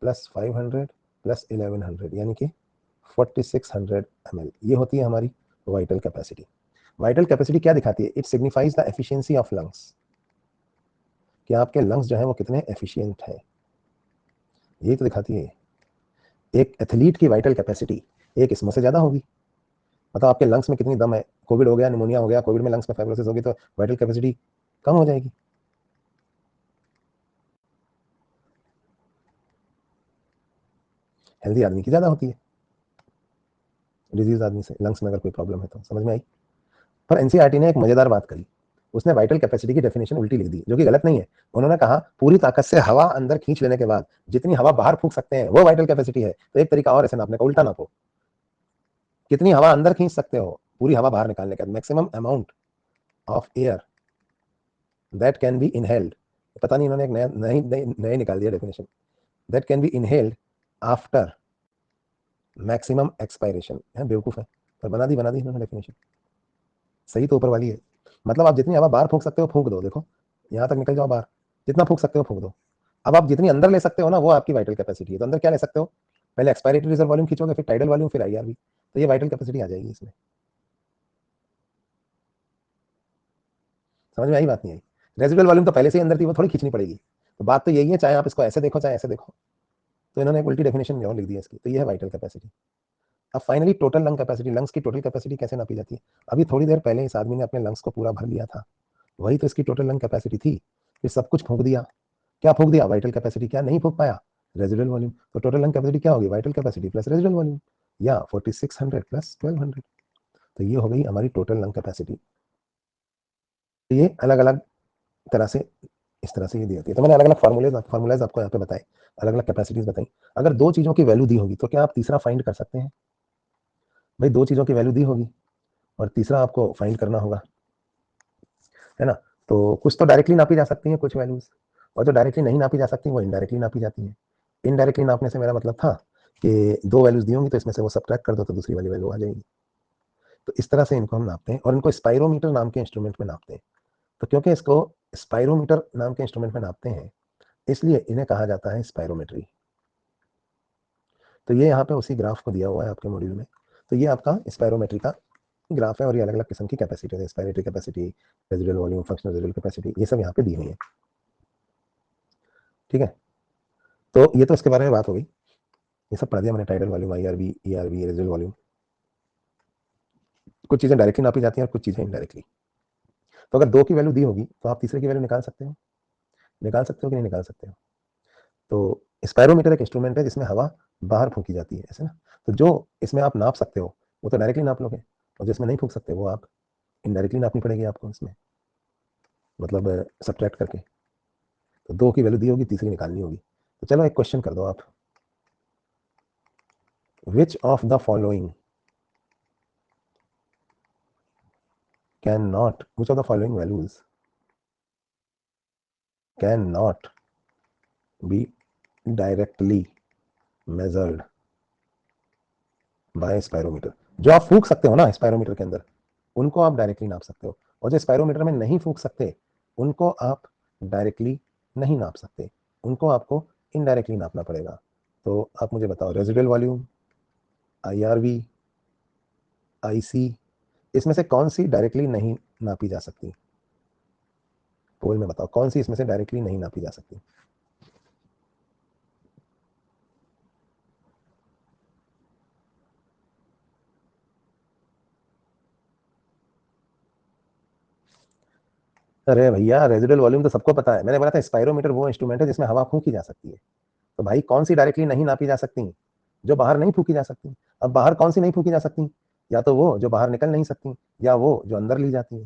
प्लस 500 प्लस 1100, यानी कि 4600 ml। ये होती है हमारी वाइटल कैपेसिटी। वाइटल कैपेसिटी क्या दिखाती है? It signifies the efficiency of lungs, कि आपके लंग्स जो है वो कितने एफिशिएंट है, यही तो दिखाती है। एक एथलीट की वाइटल कैपेसिटी एक इसमें से ज्यादा होगी। मतलब आपके लंग्स में कितनी दम है। कोविड हो गया, निमोनिया हो गया, कोविड में लंग्स में फाइब्रोसिस होगी, तो वाइटल कैपेसिटी कम हो जाएगी। हेल्दी आदमी की ज्यादा होती है, डिजीज आदमी से लंग्स में अगर कोई प्रॉब्लम है तो। समझ में आई? पर एनसीईआरटी ने एक मजेदार बात करी, उसने वाइटल कैपेसिटी की डेफिनेशन उल्टी लिख दी, जो कि गलत नहीं है। उन्होंने कहा पूरी ताकत से हवा अंदर खींच लेने के बाद जितनी हवा बाहर फूंक सकते हैं वो वाइटल कैपेसिटी है। तो एक तरीका और ऐसे नापने का, उल्टा नापो। कितनी हवा अंदर खींच सकते हो, पूरी हवा बाहर निकालने के बाद maximum amount of air that can be inhaled. पता नहीं इन्होंने एक नया नए निकाल दिया definition, that can be inhaled after maximum expiration. है बेवकूफ है, पर बना दी इन्होंने डेफिनेशन। सही तो ऊपर वाली है। मतलब आप जितनी हवा बाहर फूंक सकते हो फूंक दो, देखो यहां तक निकल जाओ बाहर, जितना फूंक सकते हो फूंक दो। अब आप जितनी अंदर ले सकते हो ना, वो आपकी वाइटल कैपेसिटी है। तो अंदर क्या ले सकते हो? पहले एक्सपायरेटरी रिजर्व वॉल्यूम खींचोगे, फिर टाइडल वॉल्यूम, फिर आईआरवी, तो ये वाइटल कैपेसिटी आ जाएगी इसमें। समझ में आई बात? नहीं आई? रेजिडुअल वॉल्यूम तो पहले से ही अंदर थी, वो थोड़ी खींचनी पड़ेगी। तो बात तो यही है, चाहे आप इसको ऐसे देखो चाहे ऐसे देखो। तो इन्होंने एक उल्टी डेफिनेशन और लिख दी है इसकी। तो ये है वाइटल कैपेसिटी। अब finally total lung capacity, lungs की टोटल कैपेसिटी कैसे नापी जाती है? अभी थोड़ी देर पहले इस आदमी ने अपने लंग्स को पूरा भर लिया था, वही तो इसकी टोटल लंग कैपेसिटी थी। फिर सब कुछ फूंक दिया। क्या फूंक दिया? Vital capacity. क्या नहीं फूंक पाया? Residual volume. तो टोटल लंग कैपेसिटी क्या होगी? Vital capacity plus residual volume, या 4600 प्लस 1200। तो ये हो गई हमारी टोटल लंग कैपेसिटी। ये अलग अलग तरह से, इस तरह से ये दी होती है। तो मैंने अलग अलग फार्मूलाज आपको यहाँ पे बताए, अलग अलग कैपेसिटीज बताई। अगर दो चीजों की वैल्यू दी होगी तो क्या आप तीसरा फाइंड कर सकते हैं? भाई दो चीजों की वैल्यू दी होगी और तीसरा आपको फाइंड करना होगा, है ना। तो कुछ तो डायरेक्टली नापी जा सकती है कुछ वैल्यूज, और जो डायरेक्टली नहीं नापी जा सकती वो इनडायरेक्टली नापी जाती है। इनडायरेक्टली नापने से मेरा मतलब था कि दो वैल्यूज दी होंगी तो इसमें से वो सब्ट्रैक्ट कर दो तो दूसरी वाली वैल्यू आ जाएगी। तो इस तरह से इनको हम नापते हैं, और इनको स्पायरोमीटर नाम के इंस्ट्रूमेंट में नापते हैं। तो क्योंकि इसको स्पायरोमीटर नाम के इंस्ट्रूमेंट में नापते हैं, इसलिए इन्हें कहा जाता है स्पायरोमेट्री। तो ये यहाँ पे उसी ग्राफ को दिया हुआ है आपके मॉड्यूल में। तो ये आपका स्पायरोमेट्री का ग्राफ है और ये अलग अलग किस्म की कैपेसिटी है, inspiratory capacity, residual volume, functional residual capacity, ये सब यहाँ पे दी हुई है। ठीक है, तो ये तो इसके बारे में बात हो गई, ये सब पढ़ दिया मैंने, tidal volume, IRV, ERV, residual volume. कुछ चीजें डायरेक्टली नापी जाती हैं और कुछ चीजें इनडायरेक्टली। तो अगर 2 की वैल्यू दी होगी तो आप तीसरे की वैल्यू निकाल सकते हो, निकाल सकते हो कि नहीं निकाल सकते हो। तो स्पायरोमीटर एक इंस्ट्रूमेंट है जिसमें हवा बाहर फूकी जाती है, ऐसे ना। तो जो इसमें आप नाप सकते हो वो तो डायरेक्टली नाप लोगे, और जिसमें नहीं फूक सकते वो आप इनडायरेक्टली नापनी पड़ेगी आपको इसमें, मतलब सब्ट्रैक्ट करके। तो 2 की वैल्यू दी होगी, तीसरी निकालनी होगी। तो चलो एक क्वेश्चन कर दो आप, which of the following can not, which of the following values can not be directly measured by spirometer. जो आप फूक सकते हो ना स्पायरोमीटर के अंदर, उनको आप डायरेक्टली नाप सकते हो, और जो स्पायरोमीटर में नहीं फूक सकते उनको आप डायरेक्टली नहीं नाप सकते, उनको आपको इनडायरेक्टली नापना पड़ेगा। तो आप मुझे बताओ, रेजिडुअल वॉल्यूम, IRV, IC, इसमें से कौन सी डायरेक्टली नहीं नापी जा सकती? पोल में बताओ कौन सी इसमें से डायरेक्टली नहीं नापी जा सकती। अरे भैया, रेजिडुअल वॉल्यूम तो सबको पता है, मैंने बोला था स्पायरोमीटर वो इंस्ट्रूमेंट है जिसमें हवा फूकी जा सकती है। तो भाई कौन सी डायरेक्टली नहीं नापी जा सकती? जो बाहर नहीं फूकी जा सकती। अब बाहर कौन सी नहीं फूकी जा सकती? या तो वो जो बाहर निकल नहीं सकती, या वो जो अंदर ली जाती है।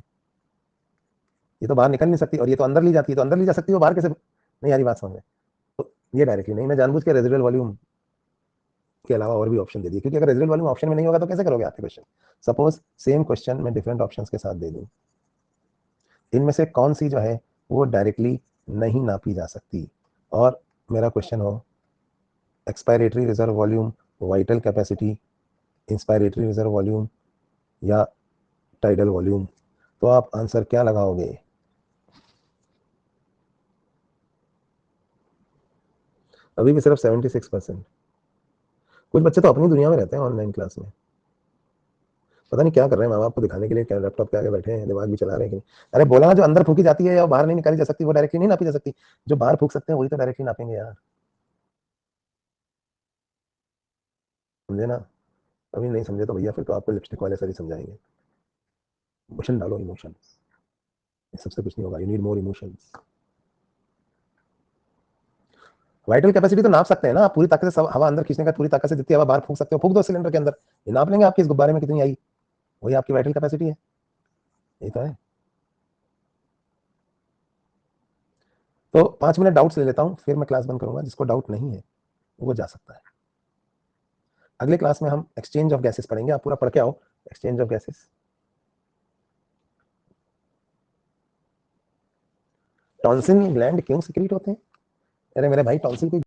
ये तो बाहर निकल नहीं सकती और ये तो अंदर ली जाती है, तो अंदर ली जा सकती है, वो बाहर कैसे? नहीं यारी बात समझ में। तो ये डायरेक्टली नहीं, मैं जानबूझ के रेजिडुअल वॉल्यूम के अलावा और भी ऑप्शन दे दिए, क्योंकि अगर रेजिडुअल वॉल्यूम ऑप्शन में नहीं होगा तो कैसे करोगे आपके क्वेश्चन। सपोज सेम क्वेश्चन मैं डिफरेंट ऑप्शंस के साथ दे दूं, इनमें से कौन सी जो है वो डायरेक्टली नहीं नापी जा सकती, और मेरा क्वेश्चन हो expiratory reserve volume, vital capacity, inspiratory reserve volume, या टाइडल वॉल्यूम, तो आप आंसर क्या लगाओगे? अभी भी सिर्फ 76%। कुछ बच्चे तो अपनी दुनिया में रहते हैं ऑनलाइन क्लास में, पता नहीं क्या कर रहे हैं, माँ बाप को दिखाने के लिए क्या लैपटॉप के आगे बैठे हैं, दिमाग भी चला रहे हैं कि नहीं। अरे बोला ना, जो अंदर फूकी जाती है या बाहर नहीं निकाली जा सकती वो डायरेक्टली नहीं नापी जा सकती, जो बाहर फूक सकते हैं वही तो डायरेक्टली नापेंगे यार, समझे ना। अभी नहीं समझे तो भैया फिर तो आपको लिपस्टिक वाले सर ही समझाएंगे। इमोशन डालो, इमोशन, सबसे कुछ नहीं होगा, you need more emotions. Vital capacity तो नाप सकते हैं ना आप, पूरी ताकत से हवा अंदर खींचने का, पूरी ताकत से जितनी हवा बाहर फूक सकते हो फूक दो सिलेंडर के अंदर, ये नाप लेंगे आपके इस गुब्बारे में कितनी आई, वही आपकी वाइटल कैपेसिटी है, यही तो है। तो 5 मिनट डाउट्स ले लेता हूँ, फिर मैं क्लास बंद करूंगा, जिसको डाउट नहीं है वो जा सकता है। अगले क्लास में हम एक्सचेंज ऑफ गैसेस पढ़ेंगे, आप पूरा पढ़ के आओ exchange of gases. Tonsil gland क्यों सिक्रीट होते हैं? अरे मेरे भाई, टॉन्सिल कोई